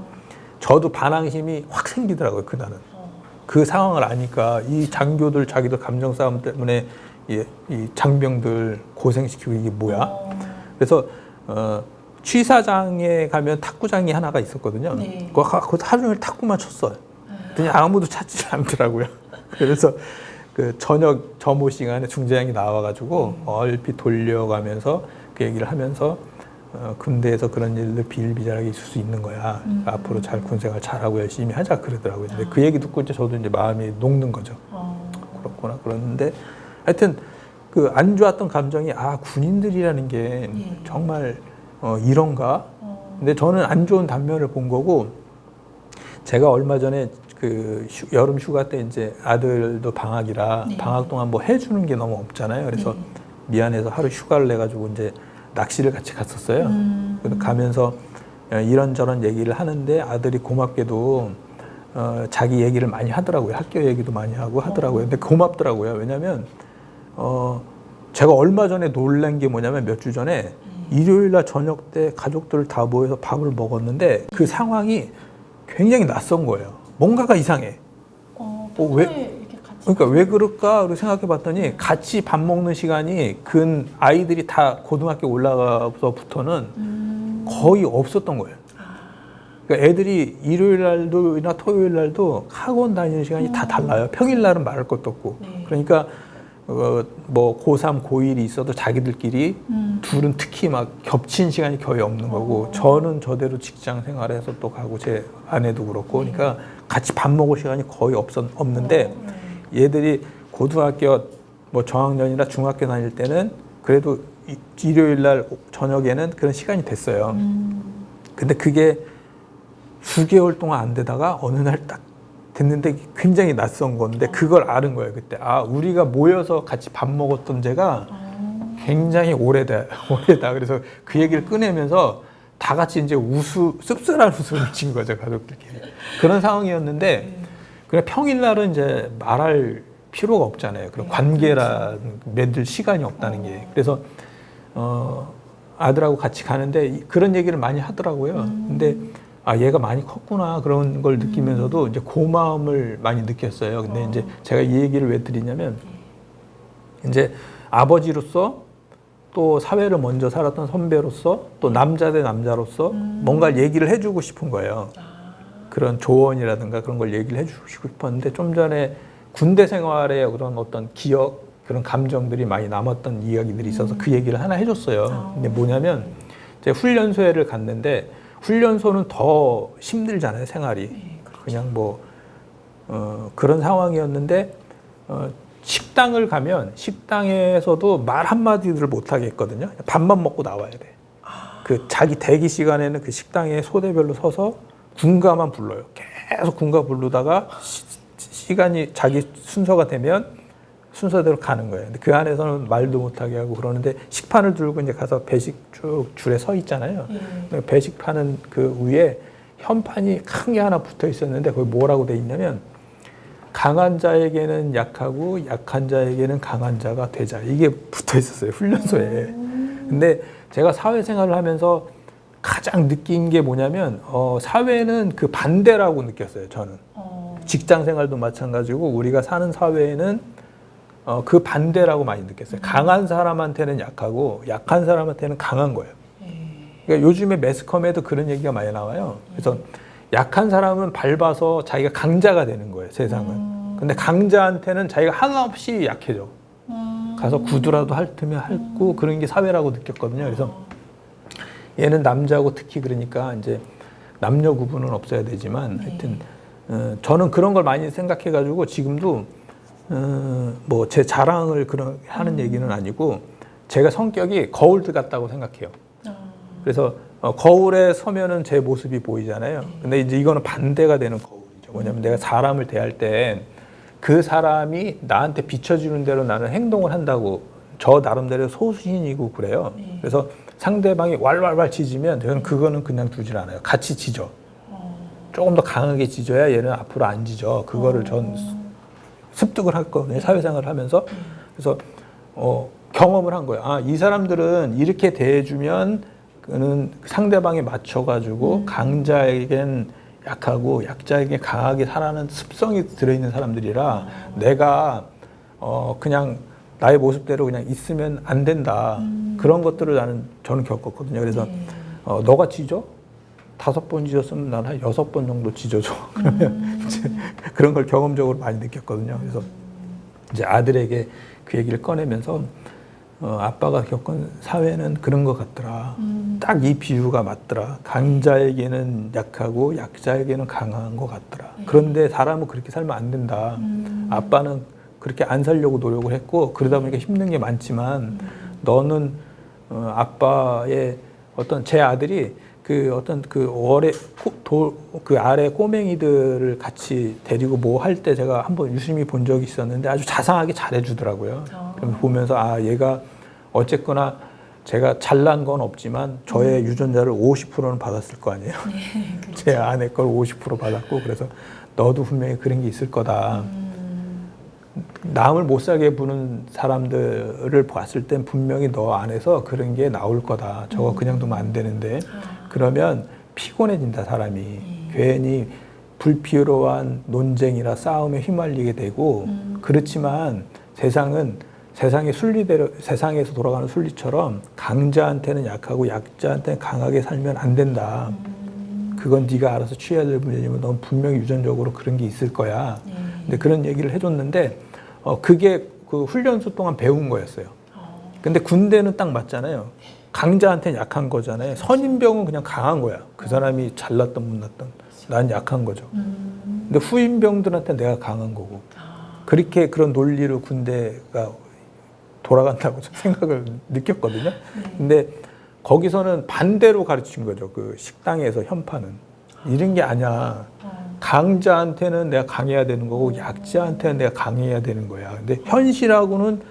저도 반항심이 확 생기더라고요. 그날은. 그 상황을 아니까 이 장교들 자기들 감정 싸움 때문에 이 장병들 고생시키고 이게 뭐야? 그래서 취사장에 가면 탁구장이 하나가 있었거든요. 네. 거기서 하루 종일 탁구만 쳤어요. 그냥 아무도 찾지 않더라고요. 그래서 그 저녁 점호 시간에 중대장이 나와가지고 얼핏 돌려가면서 그 얘기를 하면서 군대에서 그런 일들 비일비재하게 있을 수 있는 거야. 앞으로 잘 군생활 잘하고 열심히 하자 그러더라고요. 근데 그 얘기 듣고 이제 저도 이제 마음이 녹는 거죠. 그렇구나 그러는데 하여튼 그 안 좋았던 감정이 군인들이라는 게 정말 이런가? 근데 저는 안 좋은 단면을 본 거고 제가 얼마 전에 그 여름 휴가 때 이제 아들도 방학이라 방학 동안 뭐 해주는 게 너무 없잖아요. 그래서 미안해서 하루 휴가를 내가지고 이제 낚시를 같이 갔었어요. 그래서 가면서 이런저런 얘기를 하는데 아들이 고맙게도 자기 얘기를 많이 하더라고요. 학교 얘기도 많이 하고 하더라고요. 근데 고맙더라고요. 왜냐면 제가 얼마 전에 놀란 게 뭐냐면 몇 주 전에 일요일 날 저녁 때 가족들 다 모여서 밥을 먹었는데 그 상황이 굉장히 낯선 거예요. 뭔가가 이상해. 왜? 이렇게 같이 그러니까 왜 그럴까? 를 생각해 봤더니 같이 밥 먹는 시간이 아이들이 다 고등학교 올라가서부터는 거의 없었던 거예요. 그러니까 애들이 일요일 날도나 토요일 날도 학원 다니는 시간이 다 달라요. 평일 날은 말할 것도 없고. 그러니까 뭐 고3, 고1이 있어도 자기들끼리 둘은 특히 막 겹친 시간이 거의 없는 거고 저는 저대로 직장 생활해서 또 가고 제 아내도 그렇고 그러니까 같이 밥 먹을 시간이 거의 없는데 얘들이 고등학교 뭐 저학년이나 중학교 다닐 때는 그래도 일요일 날 저녁에는 그런 시간이 됐어요. 근데 그게 수개월 동안 안 되다가 어느 날 딱 됐는데 굉장히 낯선 건데 그걸 아는 거예요 그때. 우리가 모여서 같이 밥 먹었던 제가 굉장히 오래다. 그래서 그 얘기를 꺼내면서 다 같이 이제 씁쓸한 웃음을 친 거죠 가족들끼리. 그런 상황이었는데 그냥 평일날은 이제 말할 필요가 없잖아요. 그런 관계라 맺을 시간이 없다는 게. 그래서 아들하고 같이 가는데 그런 얘기를 많이 하더라고요. 근데 얘가 많이 컸구나 그런 걸 느끼면서도 이제 고마움을 많이 느꼈어요. 근데 이제 제가 이 얘기를 왜 드리냐면 이제 아버지로서 또 사회를 먼저 살았던 선배로서 또 남자 대 남자로서 뭔가 얘기를 해주고 싶은 거예요. 그런 조언이라든가 그런 걸 얘기를 해주고 싶었는데 좀 전에 군대 생활의 그런 어떤 기억 그런 감정들이 많이 남았던 이야기들이 있어서 그 얘기를 하나 해줬어요. 근데 뭐냐면 제가 훈련소에를 갔는데 훈련소는 더 힘들잖아요, 생활이. 그냥 뭐, 그런 상황이었는데, 식당을 가면 식당에서도 말 한마디를 못 하겠거든요. 밥만 먹고 나와야 돼. 그 자기 대기 시간에는 그 식당에 소대별로 서서 군가만 불러요. 계속 군가 부르다가 시간이 자기 순서가 되면 순서대로 가는 거예요. 근데 그 안에서는 말도 못하게 하고 그러는데 식판을 들고 이제 가서 배식 쭉 줄에 서 있잖아요. 배식 파는 그 위에 현판이 큰 게 하나 붙어 있었는데 거기 뭐라고 돼 있냐면 강한 자에게는 약하고 약한 자에게는 강한 자가 되자. 이게 붙어 있었어요. 훈련소에. 근데 제가 사회생활을 하면서 가장 느낀 게 뭐냐면 사회는 그 반대라고 느꼈어요. 저는. 직장 생활도 마찬가지고 우리가 사는 사회에는 그 반대라고 많이 느꼈어요. 강한 사람한테는 약하고 약한 사람한테는 강한 거예요. 그러니까 요즘에 매스컴에도 그런 얘기가 많이 나와요. 그래서 약한 사람은 밟아서 자기가 강자가 되는 거예요, 세상은. 근데 강자한테는 자기가 하나 없이 약해져. 가서 구두라도 핥으면 핥고 그런 게 사회라고 느꼈거든요. 그래서 얘는 남자고 특히 그러니까 이제 남녀 구분은 없어야 되지만 하여튼 저는 그런 걸 많이 생각해가지고 지금도 뭐 제 자랑을 그런 하는 얘기는 아니고 제가 성격이 거울들 같다고 생각해요. 그래서 거울에 서면은 제 모습이 보이잖아요. 근데 이제 이거는 반대가 되는 거울이죠. 뭐냐면 내가 사람을 대할 때 그 사람이 나한테 비춰주는 대로 나는 행동을 한다고 저 나름대로 소신이고 그래요. 그래서 상대방이 왈왈왈 짖으면 저는 그거는 그냥 두질 않아요. 같이 짖어. 조금 더 강하게 짖어야 얘는 앞으로 안 짖어. 그거를 전 습득을 했거든요. 사회생활을 하면서. 그래서 경험을 한 거예요. 아, 이 사람들은 이렇게 대해주면 그는 상대방에 맞춰가지고 강자에겐 약하고 약자에게 강하게 살아는 습성이 들어있는 사람들이라 내가 그냥 나의 모습대로 그냥 있으면 안 된다. 그런 것들을 저는 겪었거든요. 그래서 너가 짖어? 5번 짖었으면 난 한 6번 정도 짖어줘. 그러면 이제 그런 걸 경험적으로 많이 느꼈거든요. 그래서 이제 아들에게 그 얘기를 꺼내면서 아빠가 겪은 사회는 그런 것 같더라. 딱 이 비유가 맞더라. 강자에게는 약하고 약자에게는 강한 것 같더라. 그런데 사람은 그렇게 살면 안 된다. 아빠는 그렇게 안 살려고 노력을 했고 그러다 보니까 힘든 게 많지만 너는 아빠의 제 아들이 그 아래 꼬맹이들을 같이 데리고 뭐 할 때 제가 한번 유심히 본 적이 있었는데 아주 자상하게 잘해주더라고요. 그럼 보면서 아, 얘가 어쨌거나 제가 잘난 건 없지만 저의 유전자를 50%는 받았을 거 아니에요. 네, 그렇죠. 제 아내 걸 50% 받았고 그래서 너도 분명히 그런 게 있을 거다. 남을 못 살게 부는 사람들을 봤을 땐 분명히 너 안에서 그런 게 나올 거다. 저거 그냥 두면 안 되는데 그러면 피곤해진다 사람이. 괜히 불필요한 논쟁이나 싸움에 휘말리게 되고 그렇지만 세상의 순리대로 세상에서 돌아가는 순리처럼 강자한테는 약하고 약자한테는 강하게 살면 안 된다. 그건 네가 알아서 취해야 될 문제지만 넌 분명히 유전적으로 그런 게 있을 거야. 근데 그런 얘기를 해줬는데 그게 그 훈련소 동안 배운 거였어요. 근데 군대는 딱 맞잖아요. 강자한테는 약한 거잖아요. 선임병은 그냥 강한 거야. 그 사람이 잘났던 못났던 난 약한 거죠. 근데 후임병들한테 내가 강한 거고 그렇게 그런 논리로 군대가 돌아간다고 생각을 느꼈거든요. 근데 거기서는 반대로 가르친 거죠. 그 식당에서 현판은 이런 게 아니야. 강자한테는 내가 강해야 되는 거고 약자한테는 내가 강해야 되는 거야. 근데 현실하고는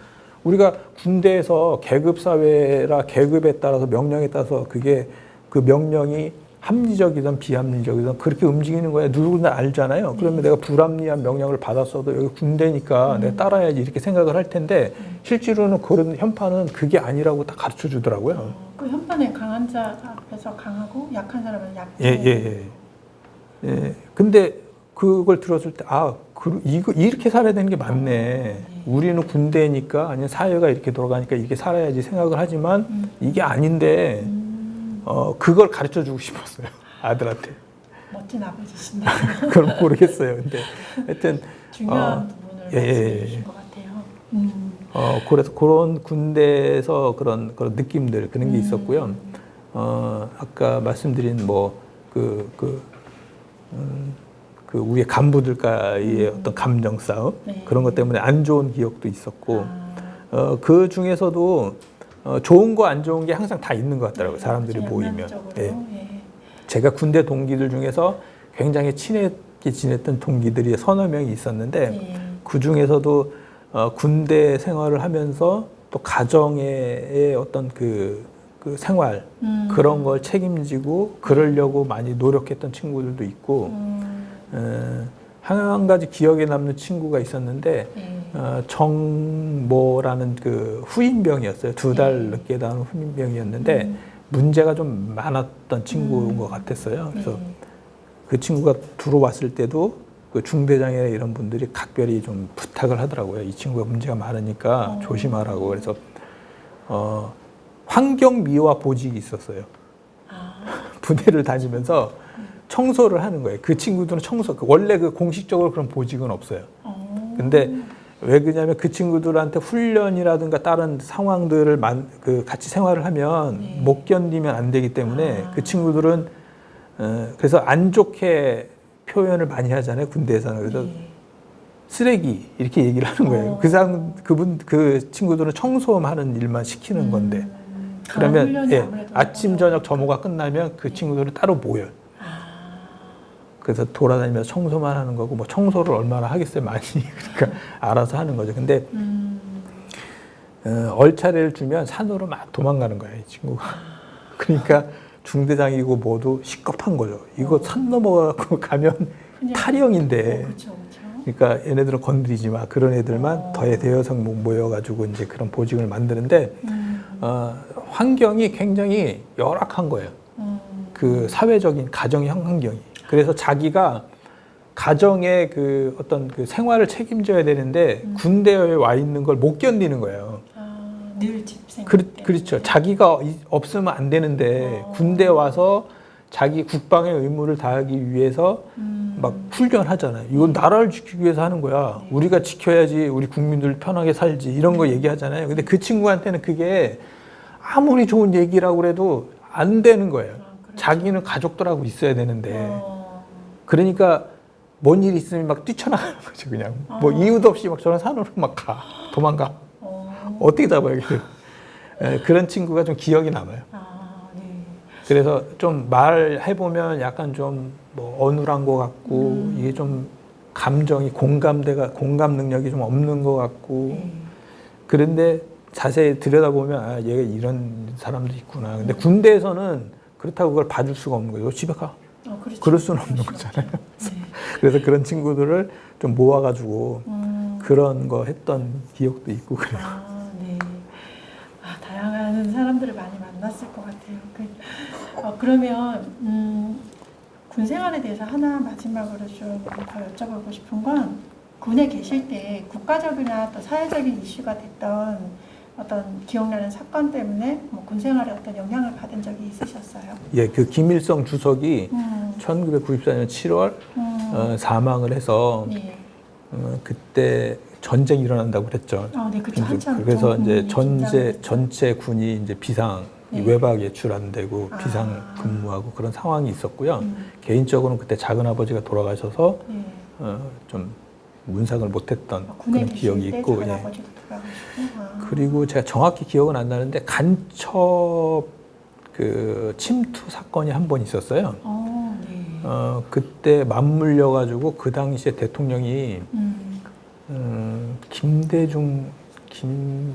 우리가 군대에서 계급 사회라 계급에 따라서 명령에 따라서 그게 그 명령이 합리적이든 비합리적이든 그렇게 움직이는 거야. 누구나 알잖아요. 그러면 내가 불합리한 명령을 받았어도 여기 군대니까 내가 따라야지 이렇게 생각을 할 텐데 실제로는 그런 현판은 그게 아니라고 다 가르쳐 주더라고요. 그 현판에 강한 자 앞에서 강하고 약한 사람은 약자. 예. 근데 그걸 들었을 때 이거 이렇게 살아야 되는 게 맞네. 우리는 군대니까 아니면 사회가 이렇게 돌아가니까 이렇게 살아야지 생각을 하지만 이게 아닌데 그걸 가르쳐 주고 싶었어요. 아들한테. 멋진 아버지신데. 그건 모르겠어요. 근데 하여튼 중요한 부분을 말씀해 주신 것 같아요. 그래서 그런 군대에서 그런 느낌들 그런 게 있었고요. 아까 말씀드린 그 우리의 간부들과의 어떤 감정 싸움 그런 것 때문에 안 좋은 기억도 있었고 그 중에서도 좋은 거 안 좋은 게 항상 다 있는 것 같더라고요. 사람들이 모이면. 제가 군대 동기들 중에서 굉장히 친하게 지냈던 동기들이 서너 명이 있었는데 그 중에서도 군대 생활을 하면서 또 가정의 어떤 그 생활 그런 걸 책임지고 그러려고 많이 노력했던 친구들도 있고 한 가지 기억에 남는 친구가 있었는데 정모라는 그 후임병이었어요. 2달 늦게 나온 후임병이었는데 문제가 좀 많았던 친구인 것 같았어요. 그래서 그 친구가 들어왔을 때도 그 중대장이나 이런 분들이 각별히 좀 부탁을 하더라고요. 이 친구가 문제가 많으니까 조심하라고. 그래서 환경미화 보직이 있었어요. 부대를 다니면서 청소를 하는 거예요. 그 친구들은 원래 그 공식적으로 그런 보직은 없어요. 근데 왜 그러냐면 그 친구들한테 훈련이라든가 다른 상황들을 같이 생활을 하면 못 견디면 안 되기 때문에 그 친구들은 그래서 안 좋게 표현을 많이 하잖아요. 군대에서는. 그래서 네. 쓰레기 이렇게 얘기를 하는 거예요. 그 친구들은 청소하는 일만 시키는 건데. 그런 그러면 훈련이 예, 아무래도 아침 저녁 점호가 끝나면 그 친구들은 따로 모여요. 그래서 돌아다니면서 청소만 하는 거고 뭐 청소를 얼마나 하겠어요, 많이. 그러니까 알아서 하는 거죠. 근데 얼차례를 주면 산으로 막 도망가는 거예요, 이 친구가. 그러니까 중대장이고 뭐도 식겁한 거죠. 이거 산 넘어가고 가면 탈영인데. 그렇죠, 그렇죠. 그러니까 얘네들은 건드리지 마. 그런 애들만 대여섯 모여가지고 이제 그런 보직을 만드는데 환경이 굉장히 열악한 거예요. 그 사회적인 가정형 환경이. 그래서 자기가 가정의 그 어떤 그 생활을 책임져야 되는데 군대에 와 있는 걸 못 견디는 거예요. 늘 집생. 그렇죠. 자기가 없으면 안 되는데 군대 와서 자기 국방의 의무를 다하기 위해서 막 훈련하잖아요. 이건 나라를 지키기 위해서 하는 거야. 우리가 지켜야지 우리 국민들 편하게 살지. 이런 거 얘기하잖아요. 근데 그 친구한테는 그게 아무리 좋은 얘기라고 그래도 안 되는 거예요. 자기는 가족들하고 있어야 되는데. 그러니까 뭔 일이 있으면 막 뛰쳐나가는 거죠. 그냥 뭐 이유도 없이 막 저런 산으로 막 도망가. 어떻게 잡아요? 그런 친구가 좀 기억이 남아요. 네. 그래서 좀 말해보면 약간 좀 뭐 어눌한 것 같고 이게 좀 감정 능력이 좀 없는 것 같고 그런데 자세히 들여다보면 아, 얘가 이런 사람도 있구나. 근데 군대에서는 그렇다고 그걸 봐줄 수가 없는 거예요. 너 집에 가. 그렇죠. 그럴 수는 없는 거잖아요. 그래서 그런 친구들을 좀 모아가지고 그런 거 했던 기억도 있고 그래요. 네. 다양한 사람들을 많이 만났을 것 같아요. 그러면 군 생활에 대해서 하나 마지막으로 좀 더 여쭤보고 싶은 건 군에 계실 때 국가적이나 또 사회적인 이슈가 됐던 어떤 기억나는 사건 때문에 군 생활에 어떤 영향을 받은 적이 있으셨어요? 예, 그 김일성 주석이 1994년 7월 사망을 해서 네. 그때 전쟁이 일어난다고 그랬죠. 네, 그쵸. 한참 그래서 이제 긴장을 전체 군이 이제 비상 네. 외박 예출 안 되고 비상 근무하고 그런 상황이 있었고요. 개인적으로는 그때 작은 아버지가 돌아가셔서 네. 좀 문상을 못했던 군에 그런 기억이 계실 때 있고. 작은 예. 아버지도 돌아가시고. 그리고 제가 정확히 기억은 안 나는데 간첩 그 침투 사건이 한 번 있었어요. 네. 그때 맞물려 가지고 그 당시에 대통령이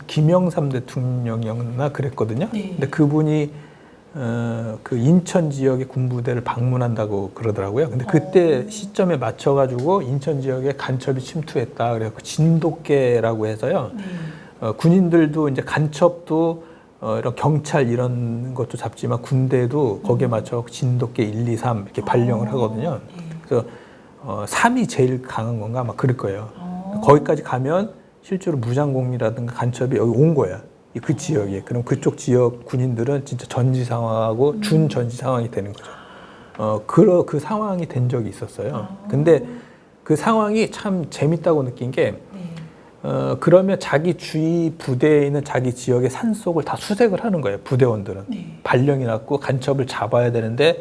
김영삼 대통령이었나 그랬거든요. 네. 근데 그분이 그 인천 지역의 군부대를 방문한다고 그러더라고요. 근데 그때 시점에 맞춰 가지고 인천 지역에 간첩이 침투했다. 그래서 진돗개라고 해서요. 네. 군인들도 이제 간첩도 이런 경찰 이런 것도 잡지만 군대도 거기에 맞춰 진돗개 1, 2, 3 이렇게 발령을 하거든요. 네. 그래서 3이 제일 강한 건가 아마 그럴 거예요. 거기까지 가면 실제로 무장공이라든가 간첩이 여기 온 거야. 그 지역에. 그럼 그쪽 지역 군인들은 진짜 전지 상황하고 준전지 상황이 되는 거죠. 그 상황이 된 적이 있었어요. 근데 그 상황이 참 재밌다고 느낀 게 그러면 자기 주위 부대에 있는 자기 지역의 산속을 다 수색을 하는 거예요. 부대원들은. 네. 발령이 났고 간첩을 잡아야 되는데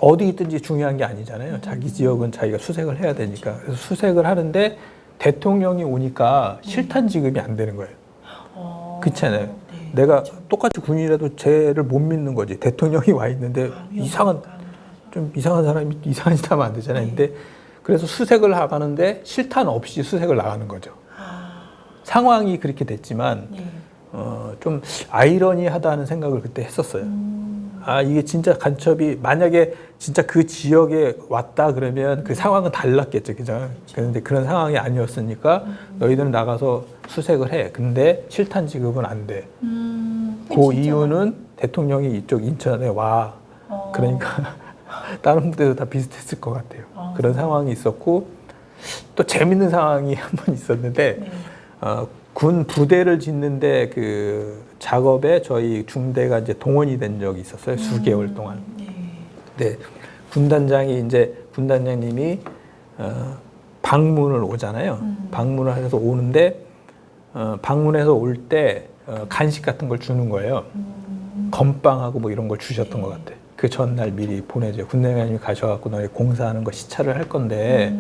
어디 있든지 중요한 게 아니잖아요. 자기 지역은 자기가 수색을 해야 되니까. 그래서 수색을 하는데 대통령이 오니까 실탄 지급이 안 되는 거예요. 그렇잖아요. 네. 내가 똑같이 군인이라도 쟤를 못 믿는 거지. 대통령이 와 있는데 좀 이상한 사람이 이상한 짓 하면 안 되잖아요. 근데 그래서 수색을 나가는데 실탄 없이 수색을 나가는 거죠. 상황이 그렇게 됐지만 네. 좀 아이러니하다는 생각을 그때 했었어요. 이게 진짜 간첩이 만약에 진짜 그 지역에 왔다 그러면 그 상황은 달랐겠죠, 그죠? 그런데 그런 상황이 아니었으니까 너희들은 나가서 수색을 해. 근데 실탄 지급은 안 돼. 그 이유는 대통령이 이쪽 인천에 와. 그러니까 다른 데도 다 비슷했을 것 같아요. 그런 상황이 있었고 또 재밌는 상황이 한 번 있었는데. 네. 군 부대를 짓는데 그 작업에 저희 중대가 이제 동원이 된 적이 있었어요. 수개월 동안. 네. 군단장님이 방문을 오잖아요. 방문을 해서 오는데 방문해서 올 때 간식 같은 걸 주는 거예요. 건빵하고 뭐 이런 걸 주셨던 것 같아. 그 전날 미리 보내줘요. 군대장님이 가셔갖고 너네 공사하는 거 시찰을 할 건데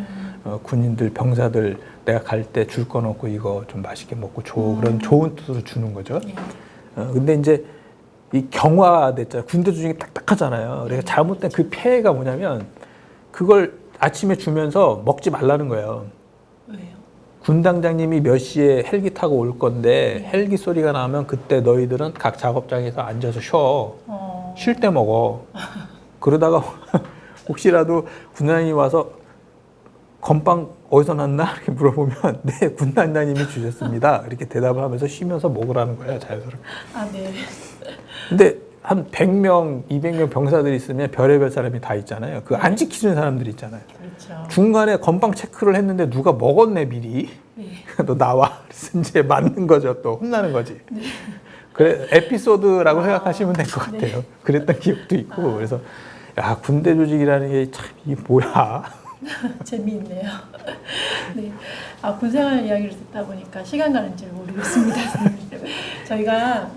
군인들 병사들 내가 갈 때 줄 거 없고 이거 좀 맛있게 먹고 줘. 그런 좋은 뜻으로 주는 거죠. 네. 근데 이제 이 경화됐잖아요. 군대 조직이 딱딱하잖아요. 그래서 잘못된 그 폐해가 뭐냐면 그걸 아침에 주면서 먹지 말라는 거예요. 왜요? 군당장님이 몇 시에 헬기 타고 올 건데 헬기 소리가 나면 그때 너희들은 각 작업장에서 앉아서 쉬어. 쉴 때 먹어. 그러다가 혹시라도 군단장님이 와서 건빵 어디서 났나? 이렇게 물어보면 네, 군단장님이 주셨습니다. 이렇게 대답을 하면서 쉬면서 먹으라는 거예요, 자연스럽게. 아, 네. 근데 한 100명, 200명 병사들이 있으면 별의별 사람이 다 있잖아요. 그 안 지키는 사람들이 있잖아요. 그렇죠. 중간에 건빵 체크를 했는데 누가 먹었네, 미리. 네. 너 나와. 그래서 이제 맞는 거죠. 또 혼나는 거지. 그래, 에피소드라고 생각하시면 될 것 같아요. 그랬던 기억도 있고. 그래서 야, 군대 조직이라는 게 참 이게 뭐야. 재미있네요. 네. 아, 군생활 이야기를 듣다 보니까 시간 가는 줄 모르겠습니다. 저희가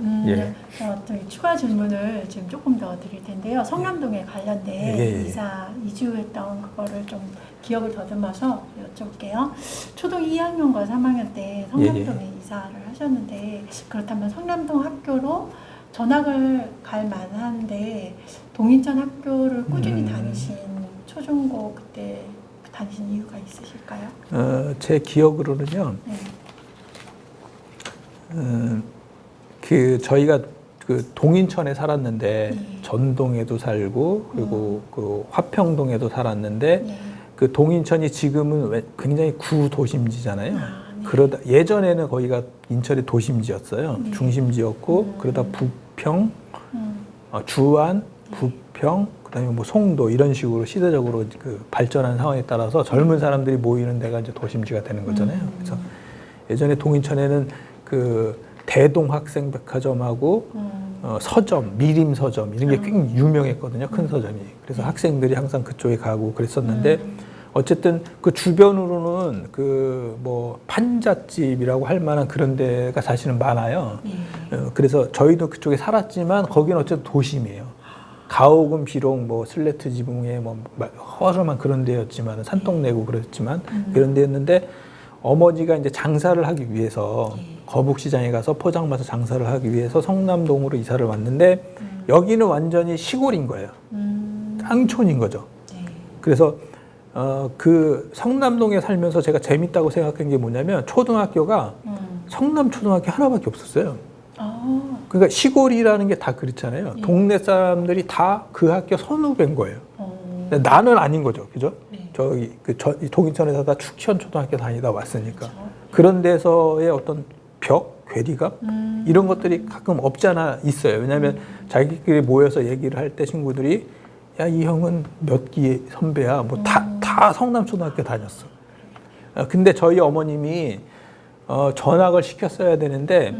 좀 추가 질문을 지금 조금 더 드릴 텐데요. 성남동에 관련된 이사 이주했던 그거를 좀 기억을 더듬어서 여쭤볼게요. 초등 2학년과 3학년 때 성남동에 이사를 하셨는데 그렇다면 성남동 학교로 전학을 갈 만한데 동인천 학교를 꾸준히 다니신 초중고 그때 다니신 이유가 있으실까요? 제 기억으로는요. 그 저희가 그 동인천에 살았는데 전동에도 살고 그리고 그 화평동에도 살았는데 그 동인천이 지금은 굉장히 구도심지잖아요. 그러다 예전에는 거기가 인천의 도심지였어요. 중심지였고 그러다 부평, 주안, 부평, 그다음에 뭐 송도 이런 식으로 시대적으로 그 발전한 상황에 따라서 젊은 사람들이 모이는 데가 이제 도심지가 되는 거잖아요. 그래서 예전에 동인천에는 그 대동 학생백화점하고 서점, 미림 서점 이런 게 굉장히 유명했거든요. 큰 서점이. 그래서 학생들이 항상 그쪽에 가고 그랬었는데 어쨌든 그 주변으로는 그 뭐 판잣집이라고 할 만한 그런 데가 사실은 많아요. 그래서 저희도 그쪽에 살았지만 거기는 어쨌든 도심이에요. 가옥은 비록 뭐 슬레트 지붕에 뭐 허름한 그런 데였지만 산동네고 그랬지만 그런 데였는데 어머니가 이제 장사를 하기 위해서 거북시장에 가서 포장마차 장사를 하기 위해서 성남동으로 이사를 왔는데 여기는 완전히 시골인 거예요. 깡촌인 거죠. 그래서 그 성남동에 살면서 제가 재밌다고 생각한 게 뭐냐면 초등학교가 성남초등학교 하나밖에 없었어요. 그러니까 시골이라는 게 다 그렇잖아요. 동네 사람들이 다 그 학교 선후배인 거예요. 근데 나는 아닌 거죠. 그죠? 저기 이 동인천에서 다 축현 초등학교 다니다 왔으니까. 그런 데서의 어떤 벽, 괴리감 이런 것들이 가끔 없지 않아 있어요. 왜냐하면 자기끼리 모여서 얘기를 할 때 친구들이 야, 이 형은 몇 기 선배야. 뭐 다 성남초등학교 다녔어. 근데 저희 어머님이 전학을 시켰어야 되는데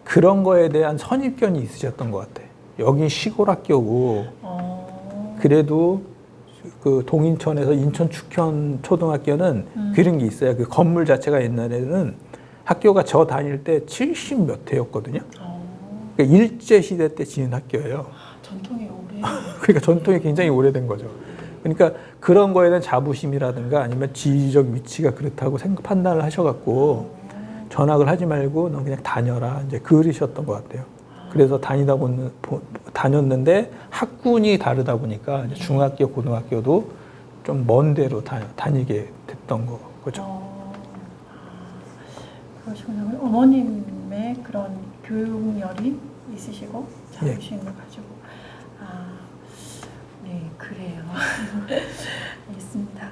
그런 거에 대한 선입견이 있으셨던 것 같아요. 여긴 시골 학교고 그래도 그 동인천에서 인천 축현 초등학교는 그런 게 있어요. 그 건물 자체가 옛날에는 학교가 저 다닐 때 70 몇 회였거든요. 그러니까 일제 시대 때 지은 학교예요. 전통이 오래. 그러니까 전통이 굉장히 오래된 거죠. 그러니까 그런 거에 대한 자부심이라든가 아니면 지리적 위치가 그렇다고 판단을 하셔갖고 전학을 하지 말고 너 그냥 다녀라 이제 그러셨던 것 같아요. 그래서 다녔는데 학군이 다르다 보니까 이제 중학교, 고등학교도 좀 먼 데로 다니게 됐던 거죠. 그러시군요. 어머님의 그런 교육열이 있으시고 자부심을 가지고 네, 그래요. 알겠습니다.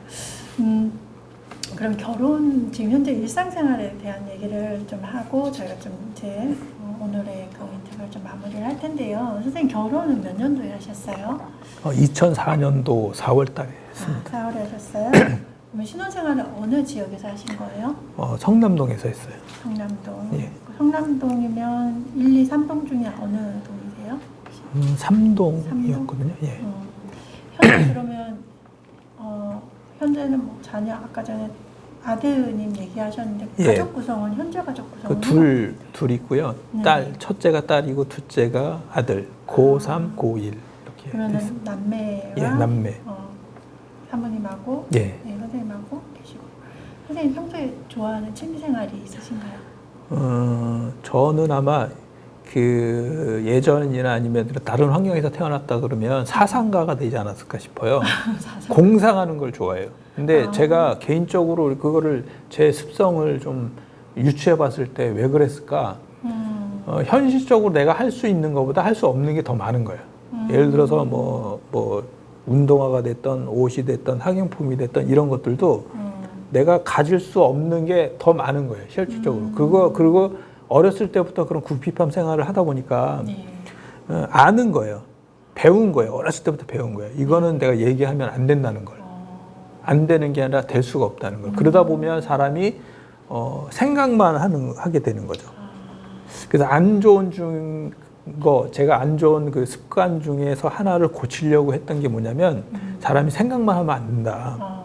그럼 결혼 지금 현재 일상생활에 대한 얘기를 좀 하고 저희가 좀 이제 오늘의 그 인터뷰를 좀 마무리를 할 텐데요. 선생님 결혼은 몇 년도에 하셨어요? 2004년도 4월 달에 했습니다. 4월에 하셨어요? 그러면 신혼생활은 어느 지역에서 하신 거예요? 성남동에서 했어요. 성남동. 예. 성남동이면 1, 2, 3동 중에 어느 동이세요? 3동이었거든요. 예. 현재 그러면 현재는 뭐 자녀 아까 전에 아드님 얘기하셨는데 가족 구성은 현재 가족 구성은 둘 있고요. 딸 첫째가 딸이고 둘째가 아들 고3, 고1 이렇게 그러면은 남매와 예, 남매. 사모님하고 예. 네, 선생님하고 계시고 선생님 평소에 좋아하는 취미생활이 있으신가요? 저는 아마 그 예전이나 아니면 다른 환경에서 태어났다 그러면 사상가가 되지 않았을까 싶어요. 공상하는 걸 좋아해요. 근데 제가 개인적으로 그거를 제 습성을 좀 유추해 봤을 때 왜 그랬을까? 현실적으로 내가 할 수 있는 것보다 할 수 없는 게 더 많은 거예요. 예를 들어서 뭐 운동화가 됐던 옷이 됐던 학용품이 됐던 이런 것들도 내가 가질 수 없는 게 더 많은 거예요. 실질적으로. 그리고 어렸을 때부터 그런 구피팜 생활을 하다 보니까 네. 아는 거예요. 배운 거예요. 어렸을 때부터 배운 거예요. 이거는 내가 얘기하면 안 된다는 걸. 안 되는 게 아니라 될 수가 없다는 걸. 그러다 보면 사람이 생각만 하게 되는 거죠. 그래서 안 좋은 제가 안 좋은 그 습관 중에서 하나를 고치려고 했던 게 뭐냐면 사람이 생각만 하면 안 된다.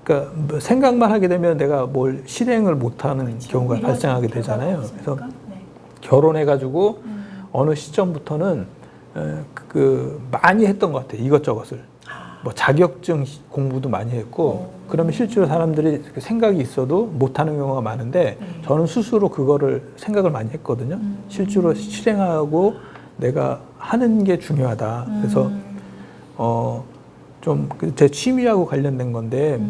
그러니까 뭐 생각만 하게 되면 내가 뭘 실행을 못하는 그렇죠. 경우가 발생하게 되잖아요. 그래서 결혼해가지고 어느 시점부터는 많이 했던 것 같아요. 이것저것을. 뭐 자격증 공부도 많이 했고 그러면 실제로 사람들이 생각이 있어도 못하는 경우가 많은데 저는 스스로 그거를 생각을 많이 했거든요. 실제로 실행하고 내가 하는 게 중요하다. 그래서 좀 제 취미하고 관련된 건데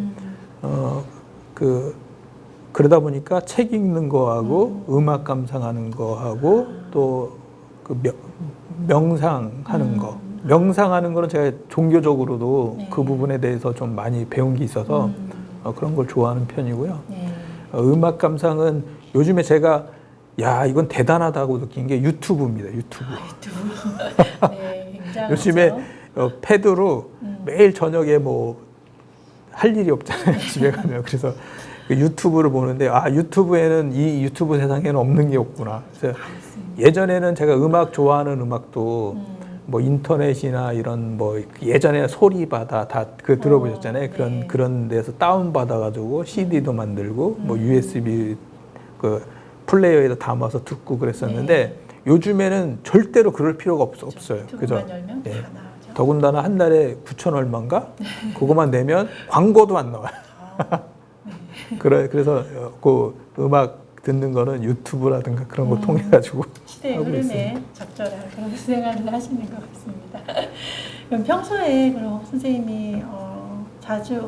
그러다 보니까 책 읽는 거하고 음악 감상하는 거하고 또 그 명상하는 거. 명상하는 거는 제가 종교적으로도 네. 그 부분에 대해서 좀 많이 배운 게 있어서 그런 걸 좋아하는 편이고요. 네. 음악 감상은 요즘에 제가 야 이건 대단하다고 느낀 게 유튜브입니다. 유튜브. 네, 굉장하죠. 요즘에 패드로 매일 저녁에 뭐 할 일이 없잖아요. 집에 가면. 그래서 그 유튜브를 보는데 유튜브에는 이 유튜브 세상에는 없는 게 없구나. 그래서 예전에는 제가 음악 좋아하는 음악도 뭐 인터넷이나 이런 뭐 예전에 소리바다 다 그 들어보셨잖아요. 네. 그런 데서 다운 받아가지고 CD도 만들고 뭐 USB 그 플레이어에다 담아서 듣고 그랬었는데 요즘에는 절대로 그럴 필요가 없어요. 그죠? 열면 예. 다 나오죠. 더군다나 한 달에 9천 얼마인가? 그거만 내면 광고도 안 나와요. 그래서 그 음악 듣는 거는 유튜브라든가 그런 거 통해 가지고 시대의 하고 흐름에 있습니다. 적절한 그런 생활을 하시는 것 같습니다. 그럼 평소에 그럼 선생님이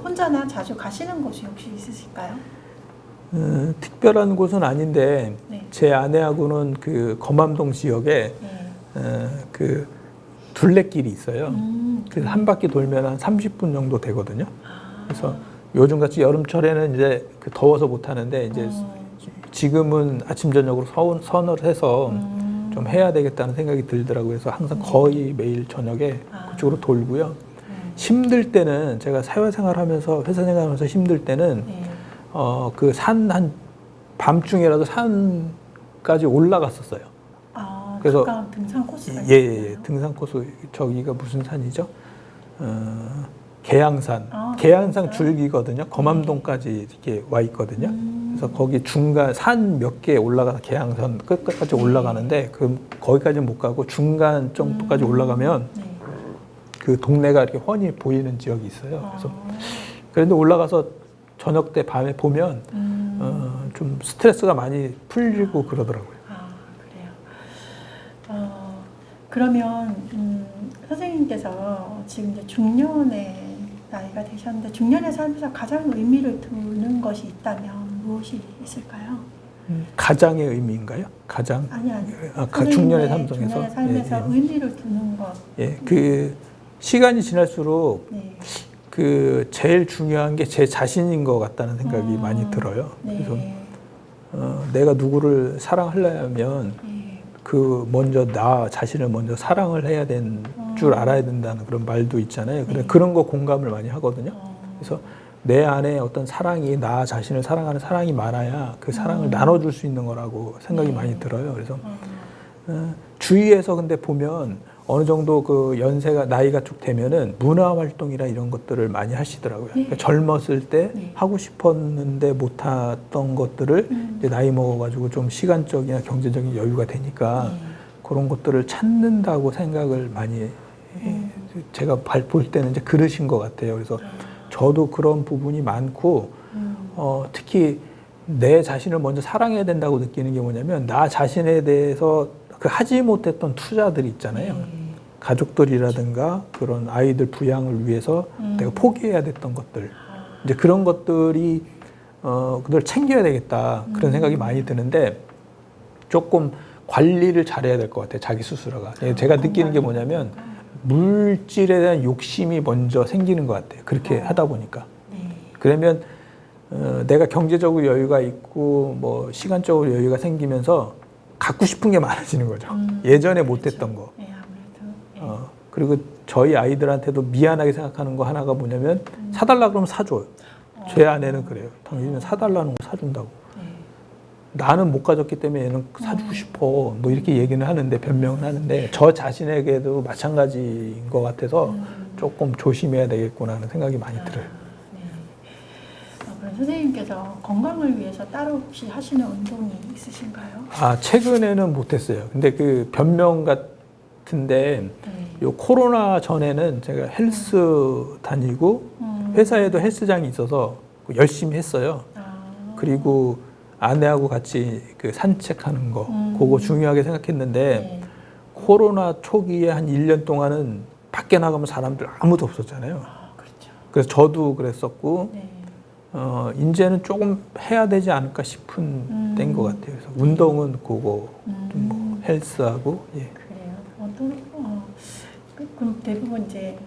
혼자나 자주 가시는 곳이 혹시 있으실까요? 특별한 곳은 아닌데 네. 제 아내하고는 그 검암동 지역에 네. 그 둘레길이 있어요. 그래서 한 바퀴 돌면 한 30분 정도 되거든요. 그래서 요즘같이 여름철에는 이제 더워서 못 하는데 이제 지금은 아침 저녁으로 선을 해서 좀 해야 되겠다는 생각이 들더라고요. 그래서 항상 거의 매일 저녁에 그쪽으로 돌고요. 힘들 때는 제가 사회생활하면서 회사 생활하면서 힘들 때는 그 산 밤중에라도 산까지 올라갔었어요. 그래서 가까운 등산 코스가 있나요? 예. 등산 코스 저기가 무슨 산이죠? 계양산. 계양산 줄기거든요. 검암동까지 이렇게 와 있거든요. 그래서 거기 중간 산 몇 개 올라가서 계양산 끝까지 올라가는데 거기까지는 못 가고 중간 정도까지 올라가면 그 동네가 이렇게 훤히 보이는 지역이 있어요. 그래서 그런데 올라가서 저녁 때 밤에 보면 좀 스트레스가 많이 풀리고 그러더라고요. 그래요. 그러면 선생님께서 지금 이제 중년의 나이가 되셨는데 중년의 삶에서 가장 의미를 두는 것이 있다면 무엇이 있을까요? 가장의 의미인가요? 가장? 아니. 중년의 삶에서. 중년의 삶에서 의미를 두는 것. 예, 그 시간이 지날수록 그 제일 중요한 게 제 자신인 것 같다는 생각이 많이 들어요. 그래서 내가 누구를 사랑하려면 그 먼저 나 자신을 먼저 사랑을 해야 된 줄 알아야 된다는 그런 말도 있잖아요. 그런 거 공감을 많이 하거든요. 그래서 내 안에 어떤 사랑이 나 자신을 사랑하는 사랑이 많아야 그 사랑을 나눠줄 수 있는 거라고 생각이 많이 들어요. 그래서 주위에서 근데 보면 어느 정도 그 나이가 쭉 되면은 문화 활동이나 이런 것들을 많이 하시더라고요. 그러니까 젊었을 때 하고 싶었는데 못했던 것들을 이제 나이 먹어가지고 좀 시간적이나 경제적인 여유가 되니까 그런 것들을 찾는다고 생각을 많이 제가 볼 때는 이제 그러신 것 같아요. 그래서 저도 그런 부분이 많고 특히 내 자신을 먼저 사랑해야 된다고 느끼는 게 뭐냐면 나 자신에 대해서 그 하지 못했던 투자들이 있잖아요. 가족들이라든가 그런 아이들 부양을 위해서 내가 포기해야 됐던 것들. 이제 그런 것들이 그걸 챙겨야 되겠다 그런 생각이 많이 드는데 조금 관리를 잘해야 될 것 같아요. 자기 스스로가. 제가 느끼는 게 뭐냐면 물질에 대한 욕심이 먼저 생기는 것 같아요. 그렇게 하다 보니까. 그러면 내가 경제적으로 여유가 있고 뭐 시간적으로 여유가 생기면서 갖고 싶은 게 많아지는 거죠. 예전에 못했던 거. 네, 아무래도. 그리고 저희 아이들한테도 미안하게 생각하는 거 하나가 뭐냐면 사달라 그러면 사줘요. 제 아내는 그래요. 당신은 사달라는 거 사준다고. 나는 못 가졌기 때문에 얘는 사주고 싶어. 뭐 이렇게 얘기는 하는데 변명은 하는데 저 자신에게도 마찬가지인 것 같아서 조금 조심해야 되겠구나 하는 생각이 많이 들어요. 그럼 선생님께서 건강을 위해서 따로 혹시 하시는 운동이 있으신가요? 최근에는 못했어요. 근데 그 변명 같은데 요 코로나 전에는 제가 헬스 다니고 회사에도 헬스장이 있어서 열심히 했어요. 그리고 아내하고 같이 그 산책하는 거 그거 중요하게 생각했는데 코로나 초기에 한 1년 동안은 밖에 나가면 사람들 아무도 없었잖아요. 그렇죠. 그래서 저도 그랬었고 이제는 조금 해야 되지 않을까 싶은 때인 것 같아요. 그래서 운동은 그거 뭐 헬스하고 그래요. 그럼 대부분 이제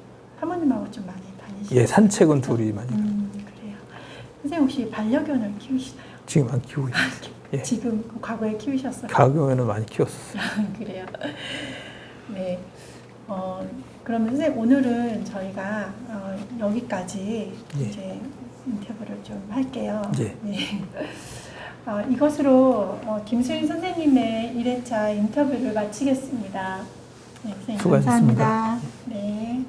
사모님하고 좀 많이 다니시죠? 산책은 둘이 많이. 그래요. 선생님 혹시 반려견을 키우시나요? 지금 안 키우고 있어요. 지금 과거에 키우셨어요? 과거에는 많이 키웠었어요. 그래요. 네. 그러면 선생님 오늘은 저희가 여기까지 이제 인터뷰를 좀 할게요. 네. 이것으로 김수인 선생님의 1회차 인터뷰를 마치겠습니다. 네, 선생님 수고하셨습니다. 감사합니다. 네.